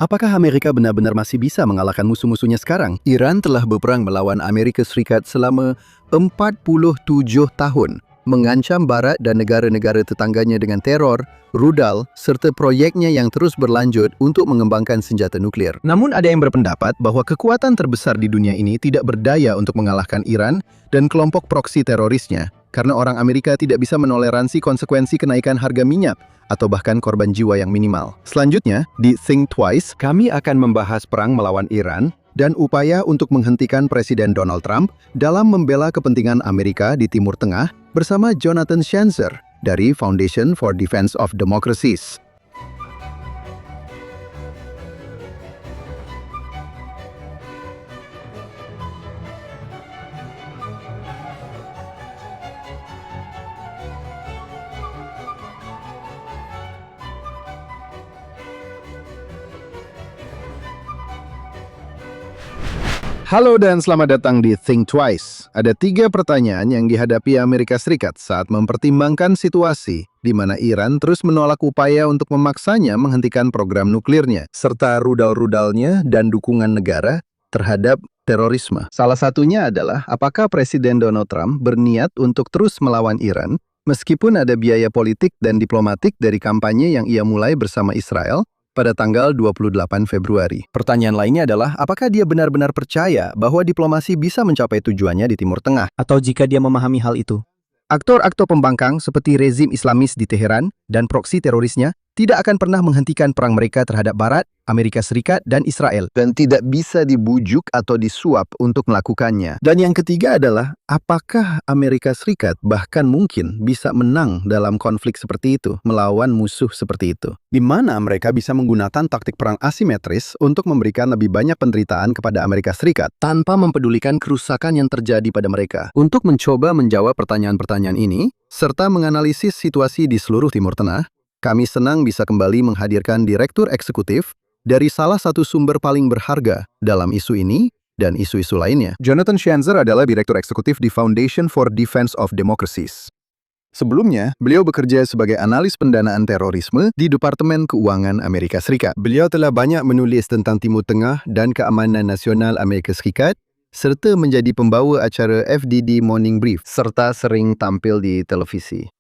Apakah Amerika benar-benar masih bisa mengalahkan musuh-musuhnya sekarang? Iran telah berperang melawan Amerika Serikat selama 47 tahun, mengancam Barat dan negara-negara tetangganya dengan teror, rudal, serta proyeknya yang terus berlanjut untuk mengembangkan senjata nuklir. Namun ada yang berpendapat bahwa kekuatan terbesar di dunia ini tidak berdaya untuk mengalahkan Iran dan kelompok proksi terorisnya, karena orang Amerika tidak bisa menoleransi konsekuensi kenaikan harga minyak atau bahkan korban jiwa yang minimal. Selanjutnya, di Think Twice, kami akan membahas perang melawan Iran dan upaya untuk menghentikan Presiden Donald Trump dalam membela kepentingan Amerika di Timur Tengah bersama Jonathan Schanzer dari Foundation for Defense of Democracies. Halo dan selamat datang di Think Twice. Ada 3 pertanyaan yang dihadapi Amerika Serikat saat mempertimbangkan situasi di mana Iran terus menolak upaya untuk memaksanya menghentikan program nuklirnya, serta rudal-rudalnya dan dukungan negara terhadap terorisme. Salah satunya adalah apakah Presiden Donald Trump berniat untuk terus melawan Iran meskipun ada biaya politik dan diplomatik dari kampanye yang ia mulai bersama Israel pada tanggal 28 Februari. Pertanyaan lainnya adalah, apakah dia benar-benar percaya bahwa diplomasi bisa mencapai tujuannya di Timur Tengah? Atau jika dia memahami hal itu. Aktor-aktor pembangkang seperti rezim Islamis di Teheran dan proksi terorisnya tidak akan pernah menghentikan perang mereka terhadap Barat, Amerika Serikat, dan Israel. Dan tidak bisa dibujuk atau disuap untuk melakukannya. Dan yang ketiga adalah, apakah Amerika Serikat bahkan mungkin bisa menang dalam konflik seperti itu, melawan musuh seperti itu? Di mana mereka bisa menggunakan taktik perang asimetris untuk memberikan lebih banyak penderitaan kepada Amerika Serikat, tanpa mempedulikan kerusakan yang terjadi pada mereka. Untuk mencoba menjawab pertanyaan-pertanyaan ini, serta menganalisis situasi di seluruh Timur Tengah, kami senang bisa kembali menghadirkan Direktur Eksekutif dari salah satu sumber paling berharga dalam isu ini dan isu-isu lainnya. Jonathan Schanzer adalah Direktur Eksekutif di Foundation for Defense of Democracies. Sebelumnya, beliau bekerja sebagai analis pendanaan terorisme di Departemen Keuangan Amerika Serikat. Beliau telah banyak menulis tentang Timur Tengah dan keamanan nasional Amerika Serikat, serta menjadi pembawa acara FDD Morning Brief, serta sering tampil di televisi.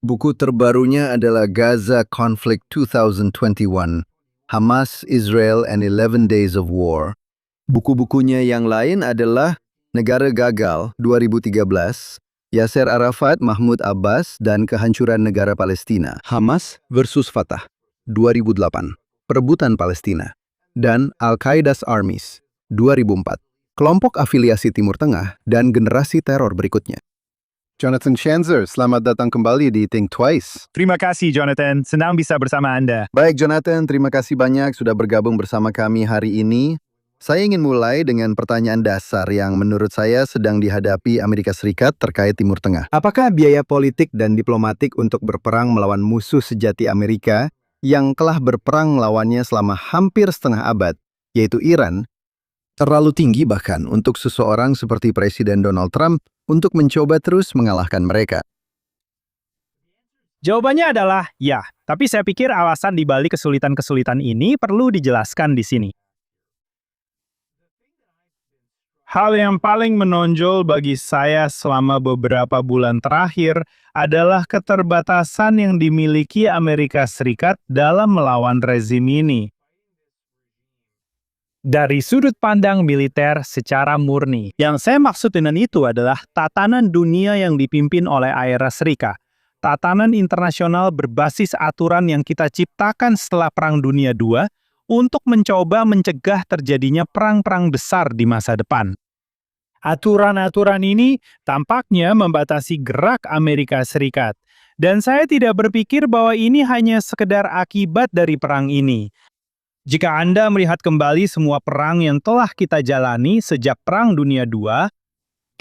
Buku terbarunya adalah Gaza Conflict 2021, Hamas, Israel, and 11 Days of War. Buku-bukunya yang lain adalah Negara Gagal 2013, Yasser Arafat, Mahmud Abbas, dan Kehancuran Negara Palestina, Hamas versus Fatah 2008, Perebutan Palestina, dan Al-Qaeda's Armies 2004, Kelompok Afiliasi Timur Tengah dan Generasi Teror Berikutnya. Jonathan Schanzer, selamat datang kembali di Think Twice. Terima kasih, Jonathan. Senang bisa bersama Anda. Baik, Jonathan, terima kasih banyak sudah bergabung bersama kami hari ini. Saya ingin mulai dengan pertanyaan dasar yang menurut saya sedang dihadapi Amerika Serikat terkait Timur Tengah. Apakah biaya politik dan diplomatik untuk berperang melawan musuh sejati Amerika yang telah berperang melawannya selama hampir setengah abad, yaitu Iran, terlalu tinggi bahkan untuk seseorang seperti Presiden Donald Trump untuk mencoba terus mengalahkan mereka? Jawabannya adalah ya, tapi saya pikir alasan di balik kesulitan-kesulitan ini perlu dijelaskan di sini. Hal yang paling menonjol bagi saya selama beberapa bulan terakhir adalah keterbatasan yang dimiliki Amerika Serikat dalam melawan rezim ini. Dari sudut pandang militer secara murni. Yang saya maksud dengan itu adalah tatanan dunia yang dipimpin oleh Amerika. Tatanan internasional berbasis aturan yang kita ciptakan setelah Perang Dunia II untuk mencoba mencegah terjadinya perang-perang besar di masa depan. Aturan-aturan ini tampaknya membatasi gerak Amerika Serikat. Dan saya tidak berpikir bahwa ini hanya sekedar akibat dari perang ini. Jika Anda melihat kembali semua perang yang telah kita jalani sejak Perang Dunia II,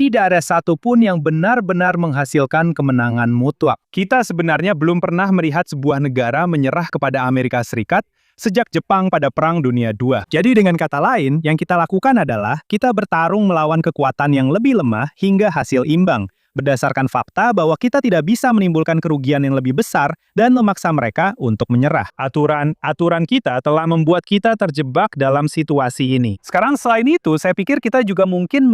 tidak ada satupun yang benar-benar menghasilkan kemenangan mutlak. Kita sebenarnya belum pernah melihat sebuah negara menyerah kepada Amerika Serikat sejak Jepang pada Perang Dunia II. Jadi dengan kata lain, yang kita lakukan adalah kita bertarung melawan kekuatan yang lebih lemah hingga hasil imbang. berdasarkan fakta bahwa kita tidak bisa menimbulkan kerugian yang lebih besar dan memaksa mereka untuk menyerah. Aturan kita telah membuat kita terjebak dalam situasi ini. Sekarang selain itu, saya pikir kita juga mungkin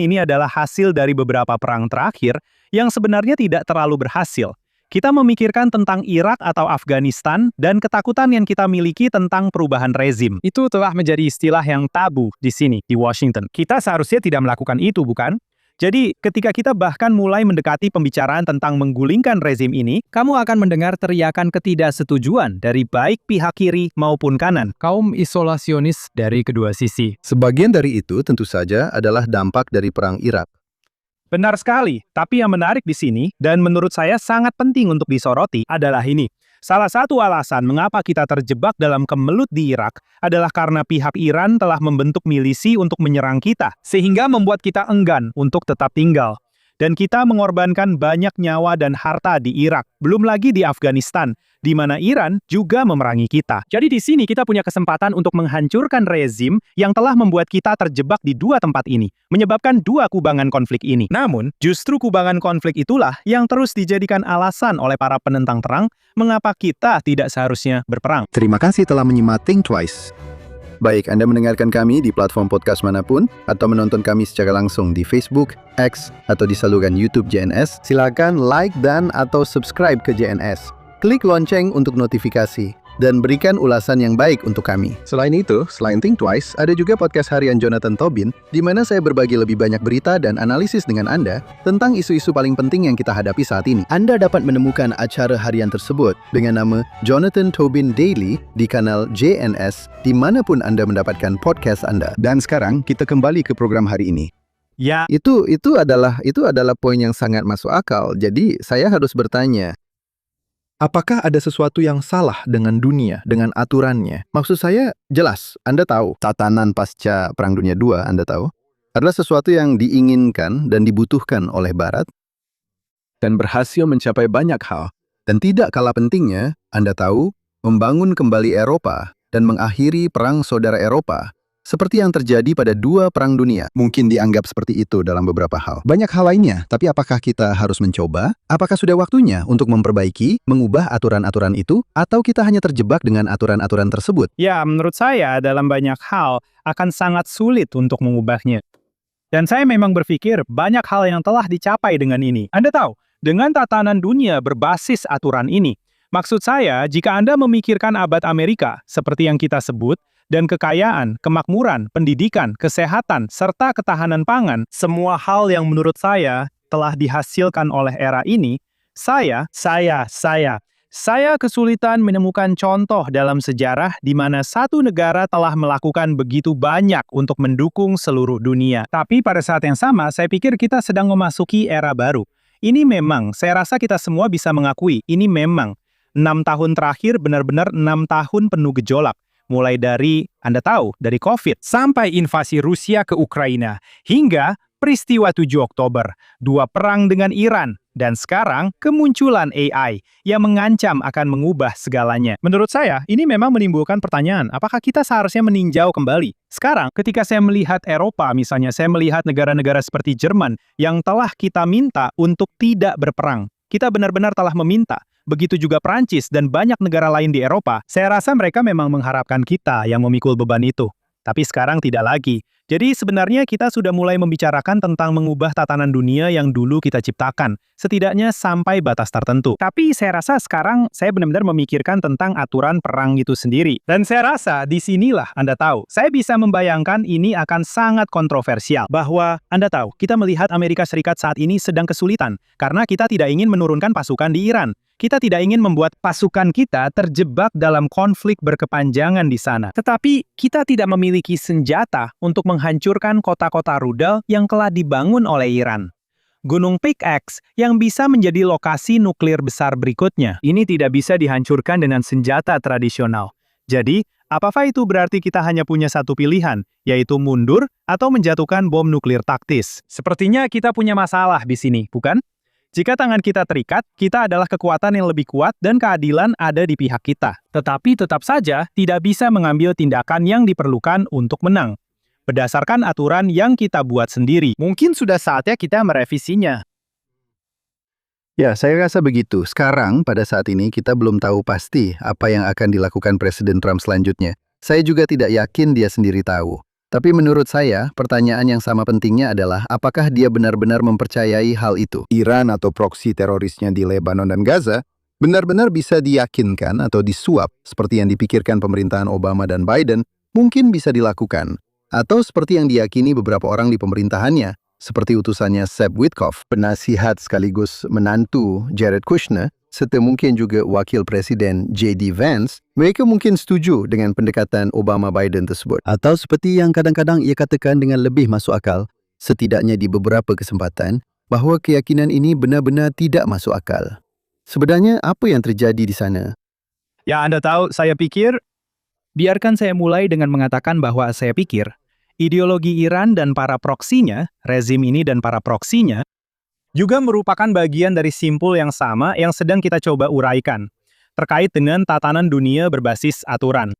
ini adalah hasil dari beberapa perang terakhir yang sebenarnya tidak terlalu berhasil. Kita memikirkan tentang Irak atau Afghanistan dan ketakutan yang kita miliki tentang perubahan rezim. Itu telah menjadi istilah yang tabu di sini, di Washington. Kita seharusnya tidak melakukan itu, bukan? Jadi, ketika kita bahkan mulai mendekati pembicaraan tentang menggulingkan rezim ini, kamu akan mendengar teriakan ketidaksetujuan dari baik pihak kiri maupun kanan. Kaum isolasionis dari kedua sisi. Sebagian dari itu tentu saja adalah dampak dari perang Irak. Benar sekali, tapi yang menarik di sini, dan menurut saya sangat penting untuk disoroti, adalah ini. Salah satu alasan mengapa kita terjebak dalam kemelut di Irak adalah karena pihak Iran telah membentuk milisi untuk menyerang kita, sehingga membuat kita enggan untuk tetap tinggal. Dan kita mengorbankan banyak nyawa dan harta di Irak, belum lagi di Afghanistan, di mana Iran juga memerangi kita. Jadi di sini kita punya kesempatan untuk menghancurkan rezim yang telah membuat kita terjebak di dua tempat ini, menyebabkan dua kubangan konflik ini. Namun, justru kubangan konflik itulah yang terus dijadikan alasan oleh para penentang perang mengapa kita tidak seharusnya berperang. Terima kasih telah menyimak Think Twice. Baik Anda mendengarkan kami di platform podcast manapun atau menonton kami secara langsung di Facebook, X, atau di saluran YouTube JNS, silakan like dan atau subscribe ke JNS. Klik lonceng untuk notifikasi dan berikan ulasan yang baik untuk kami. Selain itu, selain Think Twice, ada juga podcast harian Jonathan Tobin, di mana saya berbagi lebih banyak berita dan analisis dengan Anda tentang isu-isu paling penting yang kita hadapi saat ini. Anda dapat menemukan acara harian tersebut dengan nama Jonathan Tobin Daily di kanal JNS dimanapun Anda mendapatkan podcast Anda. Dan sekarang kita kembali ke program hari ini. Ya, Itu adalah poin yang sangat masuk akal. Jadi saya harus bertanya, apakah ada sesuatu yang salah dengan dunia, dengan aturannya? Maksud saya, jelas, Anda tahu, tatanan pasca Perang Dunia II, Anda tahu, adalah sesuatu yang diinginkan dan dibutuhkan oleh Barat dan berhasil mencapai banyak hal. Dan tidak kalah pentingnya, Anda tahu, membangun kembali Eropa dan mengakhiri Perang Saudara Eropa, seperti yang terjadi pada dua perang dunia. Mungkin dianggap seperti itu dalam beberapa hal. Banyak hal lainnya, tapi apakah kita harus mencoba? Apakah sudah waktunya untuk memperbaiki, mengubah aturan-aturan itu? Atau kita hanya terjebak dengan aturan-aturan tersebut? Ya, menurut saya dalam banyak hal akan sangat sulit untuk mengubahnya. Dan saya memang berpikir banyak hal yang telah dicapai dengan ini. Anda tahu, dengan tatanan dunia berbasis aturan ini. Maksud saya, jika Anda memikirkan abad Amerika, seperti yang kita sebut, dan kekayaan, kemakmuran, pendidikan, kesehatan, serta ketahanan pangan, semua hal yang menurut saya telah dihasilkan oleh era ini, saya kesulitan menemukan contoh dalam sejarah di mana satu negara telah melakukan begitu banyak untuk mendukung seluruh dunia. Tapi pada saat yang sama, saya pikir kita sedang memasuki era baru. Ini memang, saya rasa kita semua bisa mengakui, ini memang 6 tahun terakhir benar-benar 6 tahun penuh gejolak. Mulai dari, Anda tahu, dari COVID, sampai invasi Rusia ke Ukraina, hingga peristiwa 7 Oktober, 2 perang dengan Iran, dan sekarang kemunculan AI yang mengancam akan mengubah segalanya. Menurut saya, ini memang menimbulkan pertanyaan, apakah kita seharusnya meninjau kembali? Sekarang, ketika saya melihat Eropa, misalnya saya melihat negara-negara seperti Jerman, yang telah kita minta untuk tidak berperang. Kita benar-benar telah meminta. Begitu juga Prancis dan banyak negara lain di Eropa, saya rasa mereka memang mengharapkan kita yang memikul beban itu. Tapi sekarang tidak lagi. Jadi sebenarnya kita sudah mulai membicarakan tentang mengubah tatanan dunia yang dulu kita ciptakan, setidaknya sampai batas tertentu. Tapi saya rasa sekarang saya benar-benar memikirkan tentang aturan perang itu sendiri. Dan saya rasa disinilah Anda tahu, saya bisa membayangkan ini akan sangat kontroversial. Bahwa Anda tahu, kita melihat Amerika Serikat saat ini sedang kesulitan, karena kita tidak ingin menurunkan pasukan di Iran. Kita tidak ingin membuat pasukan kita terjebak dalam konflik berkepanjangan di sana. Tetapi kita tidak memiliki senjata untuk menghancurkan kota-kota rudal yang telah dibangun oleh Iran. Gunung Pickaxe yang bisa menjadi lokasi nuklir besar berikutnya. Ini tidak bisa dihancurkan dengan senjata tradisional. Jadi, apakah itu berarti kita hanya punya satu pilihan, yaitu mundur atau menjatuhkan bom nuklir taktis? Sepertinya kita punya masalah di sini, bukan? Jika tangan kita terikat, kita adalah kekuatan yang lebih kuat dan keadilan ada di pihak kita. Tetapi tetap saja tidak bisa mengambil tindakan yang diperlukan untuk menang. berdasarkan aturan yang kita buat sendiri. Mungkin sudah saatnya kita merevisinya. Ya, saya rasa begitu. Sekarang, pada saat ini, kita belum tahu pasti apa yang akan dilakukan Presiden Trump selanjutnya. Saya juga tidak yakin dia sendiri tahu. Tapi menurut saya, pertanyaan yang sama pentingnya adalah apakah dia benar-benar mempercayai hal itu? Iran atau proksi terorisnya di Lebanon dan Gaza benar-benar bisa diyakinkan atau disuap seperti yang dipikirkan pemerintahan Obama dan Biden, mungkin bisa dilakukan. Atau seperti yang diyakini beberapa orang di pemerintahannya, seperti utusannya Seb Witkoff, penasihat sekaligus menantu Jared Kushner, serta mungkin juga Wakil Presiden J.D. Vance, mereka mungkin setuju dengan pendekatan Obama-Biden tersebut. Atau seperti yang kadang-kadang ia katakan dengan lebih masuk akal, setidaknya di beberapa kesempatan, bahawa keyakinan ini benar-benar tidak masuk akal. Sebenarnya apa yang terjadi di sana? Ya, Anda tahu, saya pikir, biarkan saya mulai dengan mengatakan bahwa saya pikir, ideologi Iran dan para proksinya, rezim ini dan para proksinya, juga merupakan bagian dari simpul yang sama yang sedang kita coba uraikan, terkait dengan tatanan dunia berbasis aturan.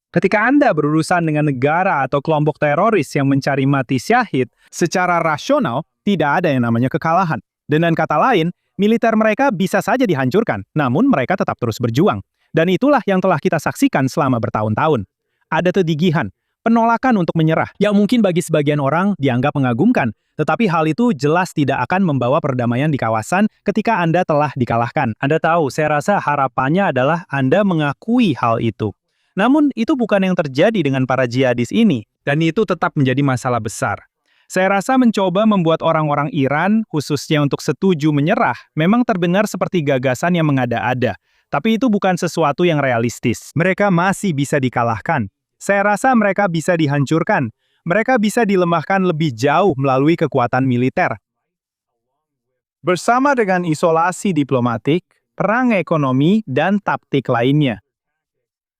Ketika Anda berurusan dengan negara atau kelompok teroris yang mencari mati syahid, secara rasional, tidak ada yang namanya kekalahan. Dengan kata lain, militer mereka bisa saja dihancurkan, namun mereka tetap terus berjuang. Dan itulah yang telah kita saksikan selama bertahun-tahun. Ada kegigihan, penolakan untuk menyerah, yang mungkin bagi sebagian orang dianggap mengagumkan, tetapi hal itu jelas tidak akan membawa perdamaian di kawasan ketika Anda telah dikalahkan. Anda tahu, saya rasa harapannya adalah Anda mengakui hal itu. Namun, itu bukan yang terjadi dengan para jihadis ini, dan itu tetap menjadi masalah besar. Saya rasa mencoba membuat orang-orang Iran, khususnya untuk setuju menyerah, memang terdengar seperti gagasan yang mengada-ada, tapi itu bukan sesuatu yang realistis. Mereka masih bisa dikalahkan. Saya rasa mereka bisa dihancurkan. Mereka bisa dilemahkan lebih jauh melalui kekuatan militer. Bersama dengan isolasi diplomatik, perang ekonomi, dan taktik lainnya.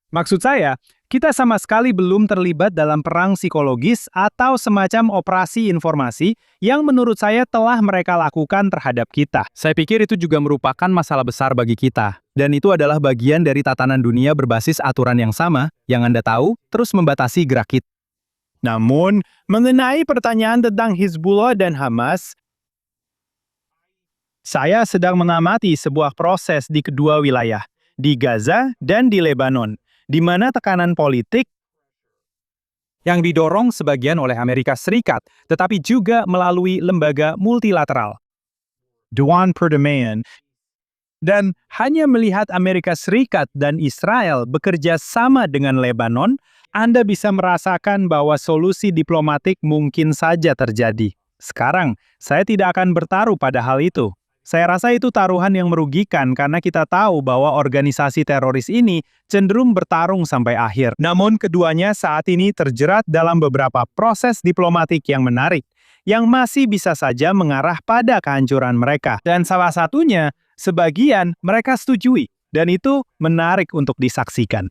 Maksud saya, kita sama sekali belum terlibat dalam perang psikologis atau semacam operasi informasi yang menurut saya telah mereka lakukan terhadap kita. Saya pikir itu juga merupakan masalah besar bagi kita. Dan itu adalah bagian dari tatanan dunia berbasis aturan yang sama, yang Anda tahu, terus membatasi gerak kita. Namun, mengenai pertanyaan tentang Hizbullah dan Hamas, saya sedang mengamati sebuah proses di kedua wilayah, di Gaza dan di Lebanon, di mana tekanan politik yang didorong sebagian oleh Amerika Serikat, tetapi juga melalui lembaga multilateral. Dewan Perdamaian. Dan hanya melihat Amerika Serikat dan Israel bekerja sama dengan Lebanon, Anda bisa merasakan bahwa solusi diplomatik mungkin saja terjadi. Sekarang, saya tidak akan bertaruh pada hal itu. Saya rasa itu taruhan yang merugikan karena kita tahu bahwa organisasi teroris ini cenderung bertarung sampai akhir. Namun keduanya saat ini terjerat dalam beberapa proses diplomatik yang menarik, yang masih bisa saja mengarah pada kehancuran mereka. Dan salah satunya, sebagian mereka setujui, dan itu menarik untuk disaksikan.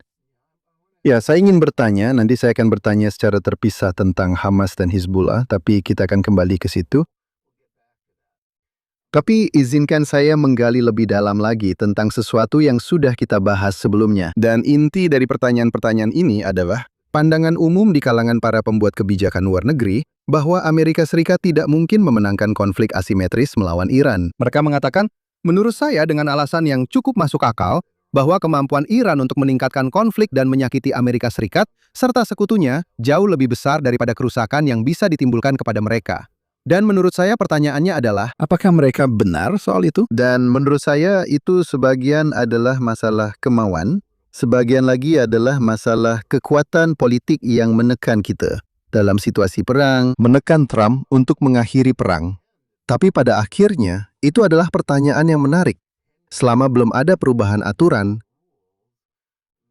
Ya, saya ingin bertanya, nanti saya akan bertanya secara terpisah tentang Hamas dan Hizbullah, tapi kita akan kembali ke situ. Tapi izinkan saya menggali lebih dalam lagi tentang sesuatu yang sudah kita bahas sebelumnya. Dan inti dari pertanyaan-pertanyaan ini adalah pandangan umum di kalangan para pembuat kebijakan luar negeri bahwa Amerika Serikat tidak mungkin memenangkan konflik asimetris melawan Iran. Mereka mengatakan, menurut saya dengan alasan yang cukup masuk akal, bahwa kemampuan Iran untuk meningkatkan konflik dan menyakiti Amerika Serikat serta sekutunya jauh lebih besar daripada kerusakan yang bisa ditimbulkan kepada mereka. Dan menurut saya pertanyaannya adalah, apakah mereka benar soal itu? Dan menurut saya itu sebagian adalah masalah kemauan, sebagian lagi adalah masalah kekuatan politik yang menekan kita. Dalam situasi perang, menekan Trump untuk mengakhiri perang. Tapi pada akhirnya, itu adalah pertanyaan yang menarik. Selama belum ada perubahan aturan,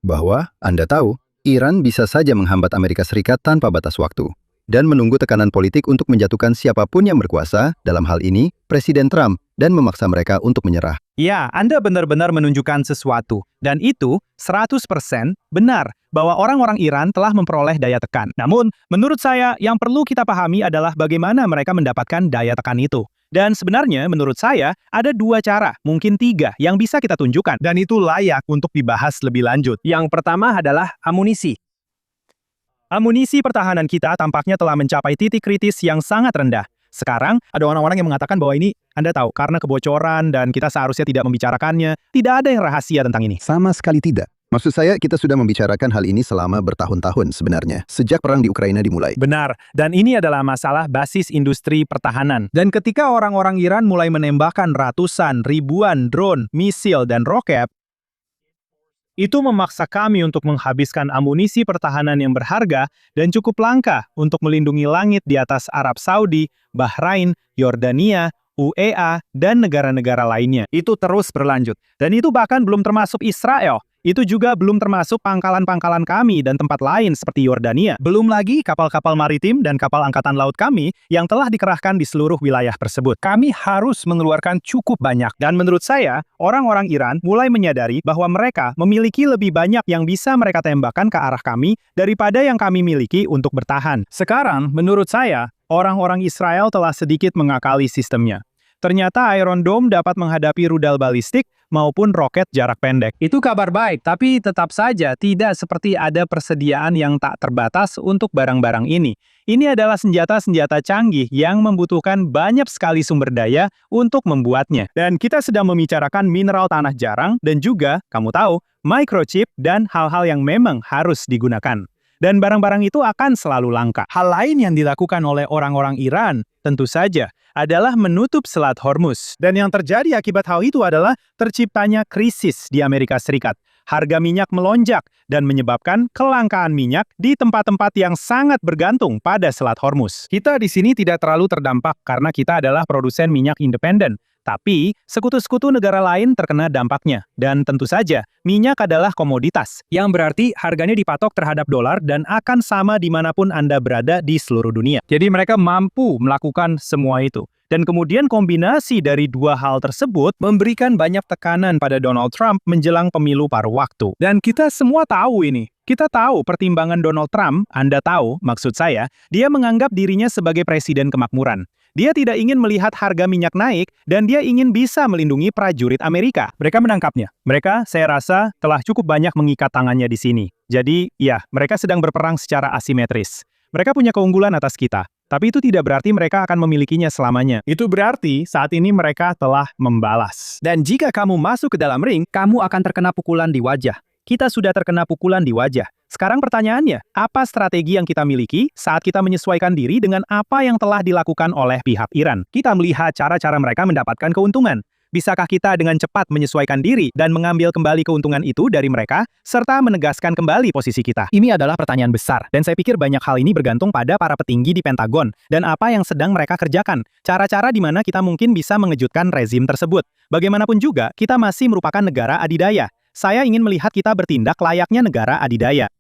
bahwa, Anda tahu, Iran bisa saja menghambat Amerika Serikat tanpa batas waktu. Dan menunggu tekanan politik untuk menjatuhkan siapapun yang berkuasa, dalam hal ini, Presiden Trump, dan memaksa mereka untuk menyerah. Ya, Anda benar-benar menunjukkan sesuatu. Dan itu 100% benar bahwa orang-orang Iran telah memperoleh daya tekan. Namun, menurut saya, yang perlu kita pahami adalah bagaimana mereka mendapatkan daya tekan itu. Dan sebenarnya, menurut saya, ada dua cara, mungkin tiga, yang bisa kita tunjukkan. Dan itu layak untuk dibahas lebih lanjut. Yang pertama adalah amunisi. Amunisi pertahanan kita tampaknya telah mencapai titik kritis yang sangat rendah. Sekarang, ada orang-orang yang mengatakan bahwa ini, Anda tahu, karena kebocoran dan kita seharusnya tidak membicarakannya. Tidak ada yang rahasia tentang ini. Sama sekali tidak. Maksud saya, kita sudah membicarakan hal ini selama bertahun-tahun sebenarnya, sejak perang di Ukraina dimulai. Benar, dan ini adalah masalah basis industri pertahanan. Dan ketika orang-orang Iran mulai menembakkan ratusan, ribuan drone, misil, dan roket, itu memaksa kami untuk menghabiskan amunisi pertahanan yang berharga dan cukup langka untuk melindungi langit di atas Arab Saudi, Bahrain, Yordania, UEA, dan negara-negara lainnya. Itu terus berlanjut. Dan itu bahkan belum termasuk Israel. Itu juga belum termasuk pangkalan-pangkalan kami dan tempat lain seperti Yordania. Belum lagi kapal-kapal maritim dan kapal angkatan laut kami yang telah dikerahkan di seluruh wilayah tersebut. Kami harus mengeluarkan cukup banyak. Dan menurut saya, orang-orang Iran mulai menyadari bahwa mereka memiliki lebih banyak yang bisa mereka tembakkan ke arah kami daripada yang kami miliki untuk bertahan. Sekarang, menurut saya, orang-orang Israel telah sedikit mengakali sistemnya. Ternyata Iron Dome dapat menghadapi rudal balistik maupun roket jarak pendek. Itu kabar baik, tapi tetap saja tidak seperti ada persediaan yang tak terbatas untuk barang-barang ini. Ini adalah senjata-senjata canggih yang membutuhkan banyak sekali sumber daya untuk membuatnya. Dan kita sedang membicarakan mineral tanah jarang dan juga, kamu tahu, microchip dan hal-hal yang memang harus digunakan. Dan barang-barang itu akan selalu langka. Hal lain yang dilakukan oleh orang-orang Iran, tentu saja, adalah menutup Selat Hormuz. Dan yang terjadi akibat hal itu adalah terciptanya krisis di Amerika Serikat. Harga minyak melonjak dan menyebabkan kelangkaan minyak di tempat-tempat yang sangat bergantung pada Selat Hormuz. Kita di sini tidak terlalu terdampak karena kita adalah produsen minyak independen. Tapi, sekutu-sekutu negara lain terkena dampaknya. Dan tentu saja, minyak adalah komoditas, yang berarti harganya dipatok terhadap dolar dan akan sama dimanapun Anda berada di seluruh dunia. Jadi mereka mampu melakukan semua itu. Dan kemudian kombinasi dari dua hal tersebut memberikan banyak tekanan pada Donald Trump menjelang pemilu paruh waktu. Dan kita semua tahu ini. Kita tahu pertimbangan Donald Trump, Anda tahu, maksud saya, dia menganggap dirinya sebagai presiden kemakmuran. Dia tidak ingin melihat harga minyak naik, dan dia ingin bisa melindungi prajurit Amerika. Mereka menangkapnya. Mereka, saya rasa, telah cukup banyak mengikat tangannya di sini. Jadi, ya, mereka sedang berperang secara asimetris. Mereka punya keunggulan atas kita. Tapi itu tidak berarti mereka akan memilikinya selamanya. Itu berarti saat ini mereka telah membalas. Dan jika kamu masuk ke dalam ring, kamu akan terkena pukulan di wajah. Kita sudah terkena pukulan di wajah. Sekarang pertanyaannya, apa strategi yang kita miliki saat kita menyesuaikan diri dengan apa yang telah dilakukan oleh pihak Iran? Kita melihat cara-cara mereka mendapatkan keuntungan. Bisakah kita dengan cepat menyesuaikan diri dan mengambil kembali keuntungan itu dari mereka, serta menegaskan kembali posisi kita? Ini adalah pertanyaan besar, dan saya pikir banyak hal ini bergantung pada para petinggi di Pentagon, dan apa yang sedang mereka kerjakan. Cara-cara di mana kita mungkin bisa mengejutkan rezim tersebut. Bagaimanapun juga, kita masih merupakan negara adidaya. Saya ingin melihat kita bertindak layaknya negara adidaya.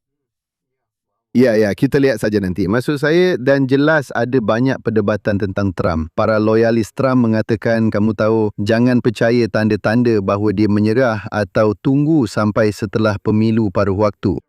Ya, kita lihat saja nanti. Maksud saya, dan jelas ada banyak perdebatan tentang Trump. Para loyalis Trump mengatakan, kamu tahu, jangan percaya tanda-tanda bahawa dia menyerah atau tunggu sampai setelah pemilu paruh waktu.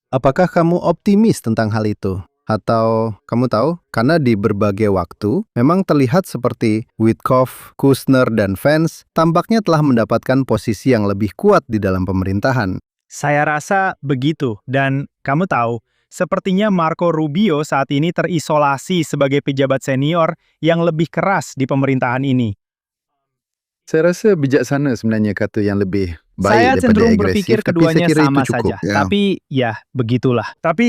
Apakah kamu optimis tentang hal itu? Atau, kamu tahu, karena di berbagai waktu, memang terlihat seperti Witkoff, Kushner, dan Vance tampaknya telah mendapatkan posisi yang lebih kuat di dalam pemerintahan. Saya rasa begitu, dan kamu tahu, sepertinya Marco Rubio saat ini terisolasi sebagai pejabat senior yang lebih keras di pemerintahan ini. Saya rasa bijaksana sebenarnya kata yang lebih baik Saya daripada cenderung agresif, berpikir tapi keduanya saya kira sama itu cukup, saja. ya. Tapi ya, begitulah. Tapi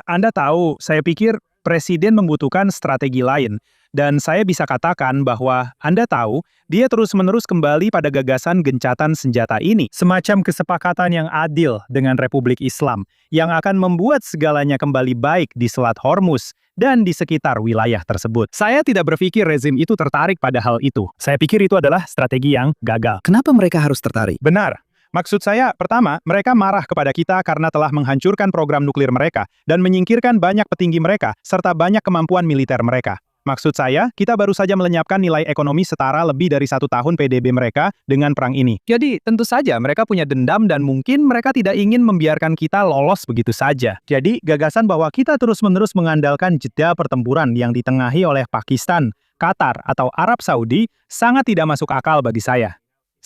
Anda tahu, saya pikir Presiden membutuhkan strategi lain. Dan saya bisa katakan bahwa Anda tahu, dia terus-menerus kembali pada gagasan gencatan senjata ini. Semacam kesepakatan yang adil dengan Republik Islam, yang akan membuat segalanya kembali baik di Selat Hormuz dan di sekitar wilayah tersebut. Saya tidak berpikir rezim itu tertarik pada hal itu. Saya pikir itu adalah strategi yang gagal. Kenapa mereka harus tertarik? Benar. Maksud saya, pertama, mereka marah kepada kita karena telah menghancurkan program nuklir mereka dan menyingkirkan banyak petinggi mereka serta banyak kemampuan militer mereka. Maksud saya, kita baru saja melenyapkan nilai ekonomi setara lebih dari 1 tahun PDB mereka dengan perang ini. Jadi, tentu saja mereka punya dendam dan mungkin mereka tidak ingin membiarkan kita lolos begitu saja. Jadi, gagasan bahwa kita terus-menerus mengandalkan jeda pertempuran yang ditengahi oleh Pakistan, Qatar, atau Arab Saudi sangat tidak masuk akal bagi saya.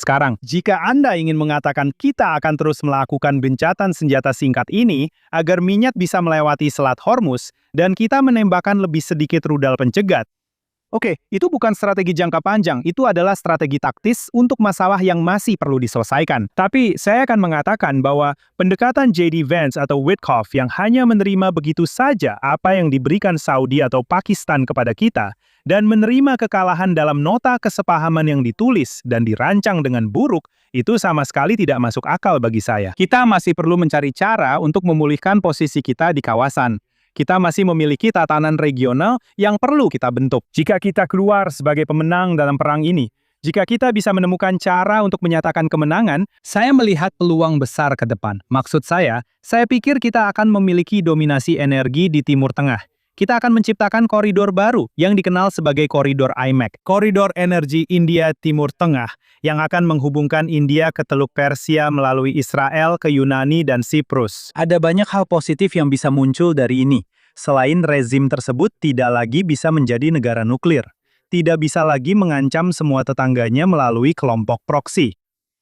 Sekarang, jika Anda ingin mengatakan kita akan terus melakukan gencatan senjata singkat ini agar minyak bisa melewati Selat Hormuz dan kita menembakkan lebih sedikit rudal pencegat, oke, itu bukan strategi jangka panjang, itu adalah strategi taktis untuk masalah yang masih perlu diselesaikan. Tapi saya akan mengatakan bahwa pendekatan J.D. Vance atau Witkoff yang hanya menerima begitu saja apa yang diberikan Saudi atau Pakistan kepada kita, dan menerima kekalahan dalam nota kesepahaman yang ditulis dan dirancang dengan buruk, itu sama sekali tidak masuk akal bagi saya. Kita masih perlu mencari cara untuk memulihkan posisi kita di kawasan. Kita masih memiliki tatanan regional yang perlu kita bentuk. Jika kita keluar sebagai pemenang dalam perang ini, jika kita bisa menemukan cara untuk menyatakan kemenangan, saya melihat peluang besar ke depan. Maksud saya pikir kita akan memiliki dominasi energi di Timur Tengah. Kita akan menciptakan koridor baru yang dikenal sebagai koridor IMEC, koridor energi India Timur Tengah, yang akan menghubungkan India ke Teluk Persia melalui Israel ke Yunani dan Siprus. Ada banyak hal positif yang bisa muncul dari ini. Selain rezim tersebut tidak lagi bisa menjadi negara nuklir, tidak bisa lagi mengancam semua tetangganya melalui kelompok proksi.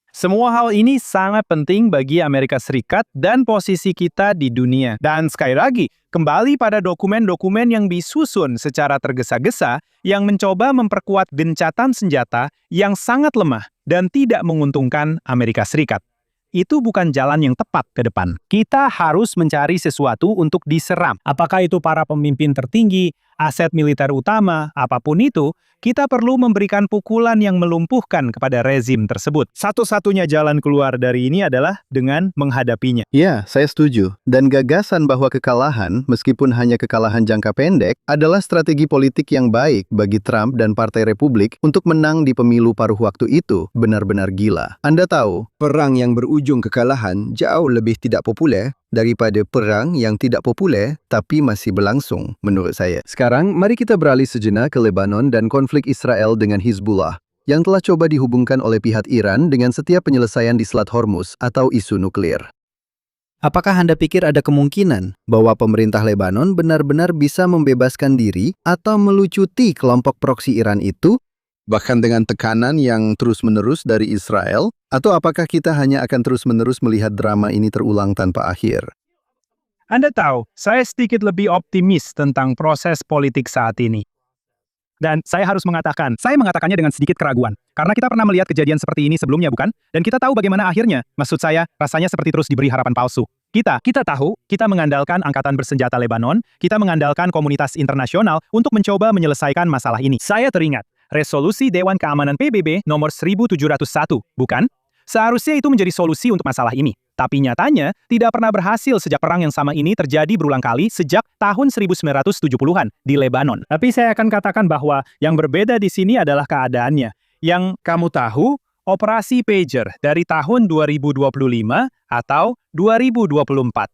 Semua hal ini sangat penting bagi Amerika Serikat dan posisi kita di dunia. Dan sekali lagi, kembali pada dokumen-dokumen yang disusun secara tergesa-gesa yang mencoba memperkuat gencatan senjata yang sangat lemah dan tidak menguntungkan Amerika Serikat. Itu bukan jalan yang tepat ke depan. Kita harus mencari sesuatu untuk diserang. Apakah itu para pemimpin tertinggi, aset militer utama, apapun itu, kita perlu memberikan pukulan yang melumpuhkan kepada rezim tersebut. Satu-satunya jalan keluar dari ini adalah dengan menghadapinya. Ya, saya setuju. Dan gagasan bahwa kekalahan, meskipun hanya kekalahan jangka pendek, adalah strategi politik yang baik bagi Trump dan Partai Republik untuk menang di pemilu paruh waktu itu benar-benar gila. Anda tahu, perang yang berujung kekalahan jauh lebih tidak populer daripada perang yang tidak populer tapi masih berlangsung, menurut saya. Sekarang, mari kita beralih sejenak ke Lebanon dan konflik Israel dengan Hizbullah, yang telah coba dihubungkan oleh pihak Iran dengan setiap penyelesaian di Selat Hormuz atau isu nuklir. Apakah Anda pikir ada kemungkinan bahwa pemerintah Lebanon benar-benar bisa membebaskan diri atau melucuti kelompok proksi Iran itu, bahkan dengan tekanan yang terus-menerus dari Israel? Atau apakah kita hanya akan terus-menerus melihat drama ini terulang tanpa akhir? Anda tahu, saya sedikit lebih optimis tentang proses politik saat ini. Dan saya harus mengatakan, saya mengatakannya dengan sedikit keraguan. Karena kita pernah melihat kejadian seperti ini sebelumnya, bukan? Dan kita tahu bagaimana akhirnya. Maksud saya, rasanya seperti terus diberi harapan palsu. Kita tahu, kita mengandalkan Angkatan Bersenjata Lebanon, kita mengandalkan komunitas internasional untuk mencoba menyelesaikan masalah ini. Saya teringat, Resolusi Dewan Keamanan PBB nomor 1701, bukan? Seharusnya itu menjadi solusi untuk masalah ini. Tapi nyatanya, tidak pernah berhasil sejak perang yang sama ini terjadi berulang kali sejak tahun 1970-an di Lebanon. Tapi saya akan katakan bahwa yang berbeda di sini adalah keadaannya. Yang kamu tahu, operasi Pager dari tahun 2025 atau 2024.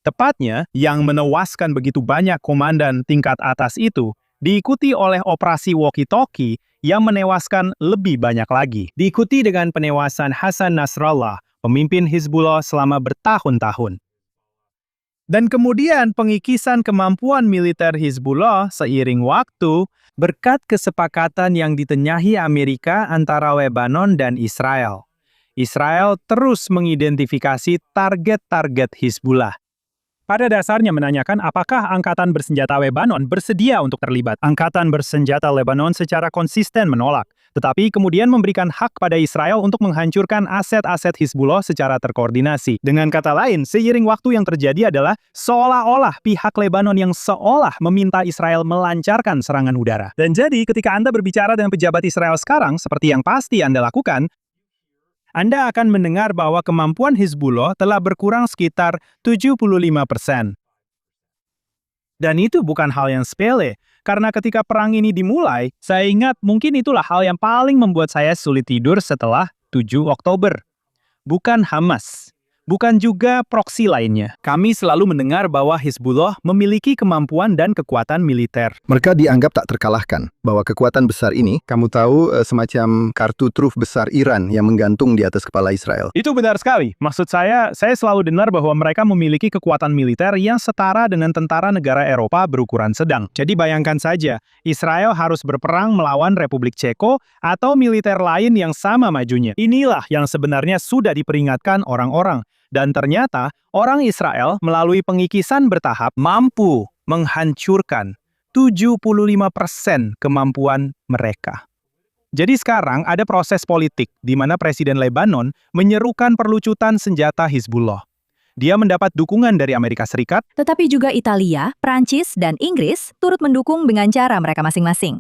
Tepatnya, yang menewaskan begitu banyak komandan tingkat atas itu, diikuti oleh operasi walkie-talkie yang menewaskan lebih banyak lagi. Diikuti dengan penewasan Hassan Nasrallah, pemimpin Hizbullah selama bertahun-tahun. Dan kemudian pengikisan kemampuan militer Hizbullah seiring waktu berkat kesepakatan yang ditengahi Amerika antara Lebanon dan Israel. Israel terus mengidentifikasi target-target Hizbullah. Pada dasarnya menanyakan apakah Angkatan Bersenjata Lebanon bersedia untuk terlibat. Angkatan Bersenjata Lebanon secara konsisten menolak, tetapi kemudian memberikan hak pada Israel untuk menghancurkan aset-aset Hizbullah secara terkoordinasi. Dengan kata lain, seiring waktu yang terjadi adalah seolah-olah pihak Lebanon yang seolah meminta Israel melancarkan serangan udara. Dan jadi ketika Anda berbicara dengan pejabat Israel sekarang, seperti yang pasti Anda lakukan, Anda akan mendengar bahwa kemampuan Hizbullah telah berkurang sekitar 75%. Dan itu bukan hal yang sepele, karena ketika perang ini dimulai, saya ingat mungkin itulah hal yang paling membuat saya sulit tidur setelah 7 Oktober. Bukan Hamas, bukan juga proksi lainnya. Kami selalu mendengar bahwa Hizbullah memiliki kemampuan dan kekuatan militer. Mereka dianggap tak terkalahkan, bahwa kekuatan besar ini, kamu tahu, semacam kartu truf besar Iran yang menggantung di atas kepala Israel. Itu benar sekali. Maksud saya selalu dengar bahwa mereka memiliki kekuatan militer yang setara dengan tentara negara Eropa berukuran sedang. Jadi bayangkan saja, Israel harus berperang melawan Republik Ceko atau militer lain yang sama majunya. Inilah yang sebenarnya sudah diperingatkan orang-orang. Dan ternyata, orang Israel melalui pengikisan bertahap mampu menghancurkan 75% kemampuan mereka. Jadi sekarang ada proses politik di mana Presiden Lebanon menyerukan perlucutan senjata Hizbullah. Dia mendapat dukungan dari Amerika Serikat, Tetapi juga Italia, Prancis, dan Inggris turut mendukung dengan cara mereka masing-masing.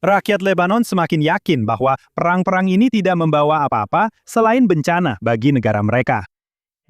rakyat Lebanon semakin yakin bahwa perang-perang ini tidak membawa apa-apa selain bencana bagi negara mereka.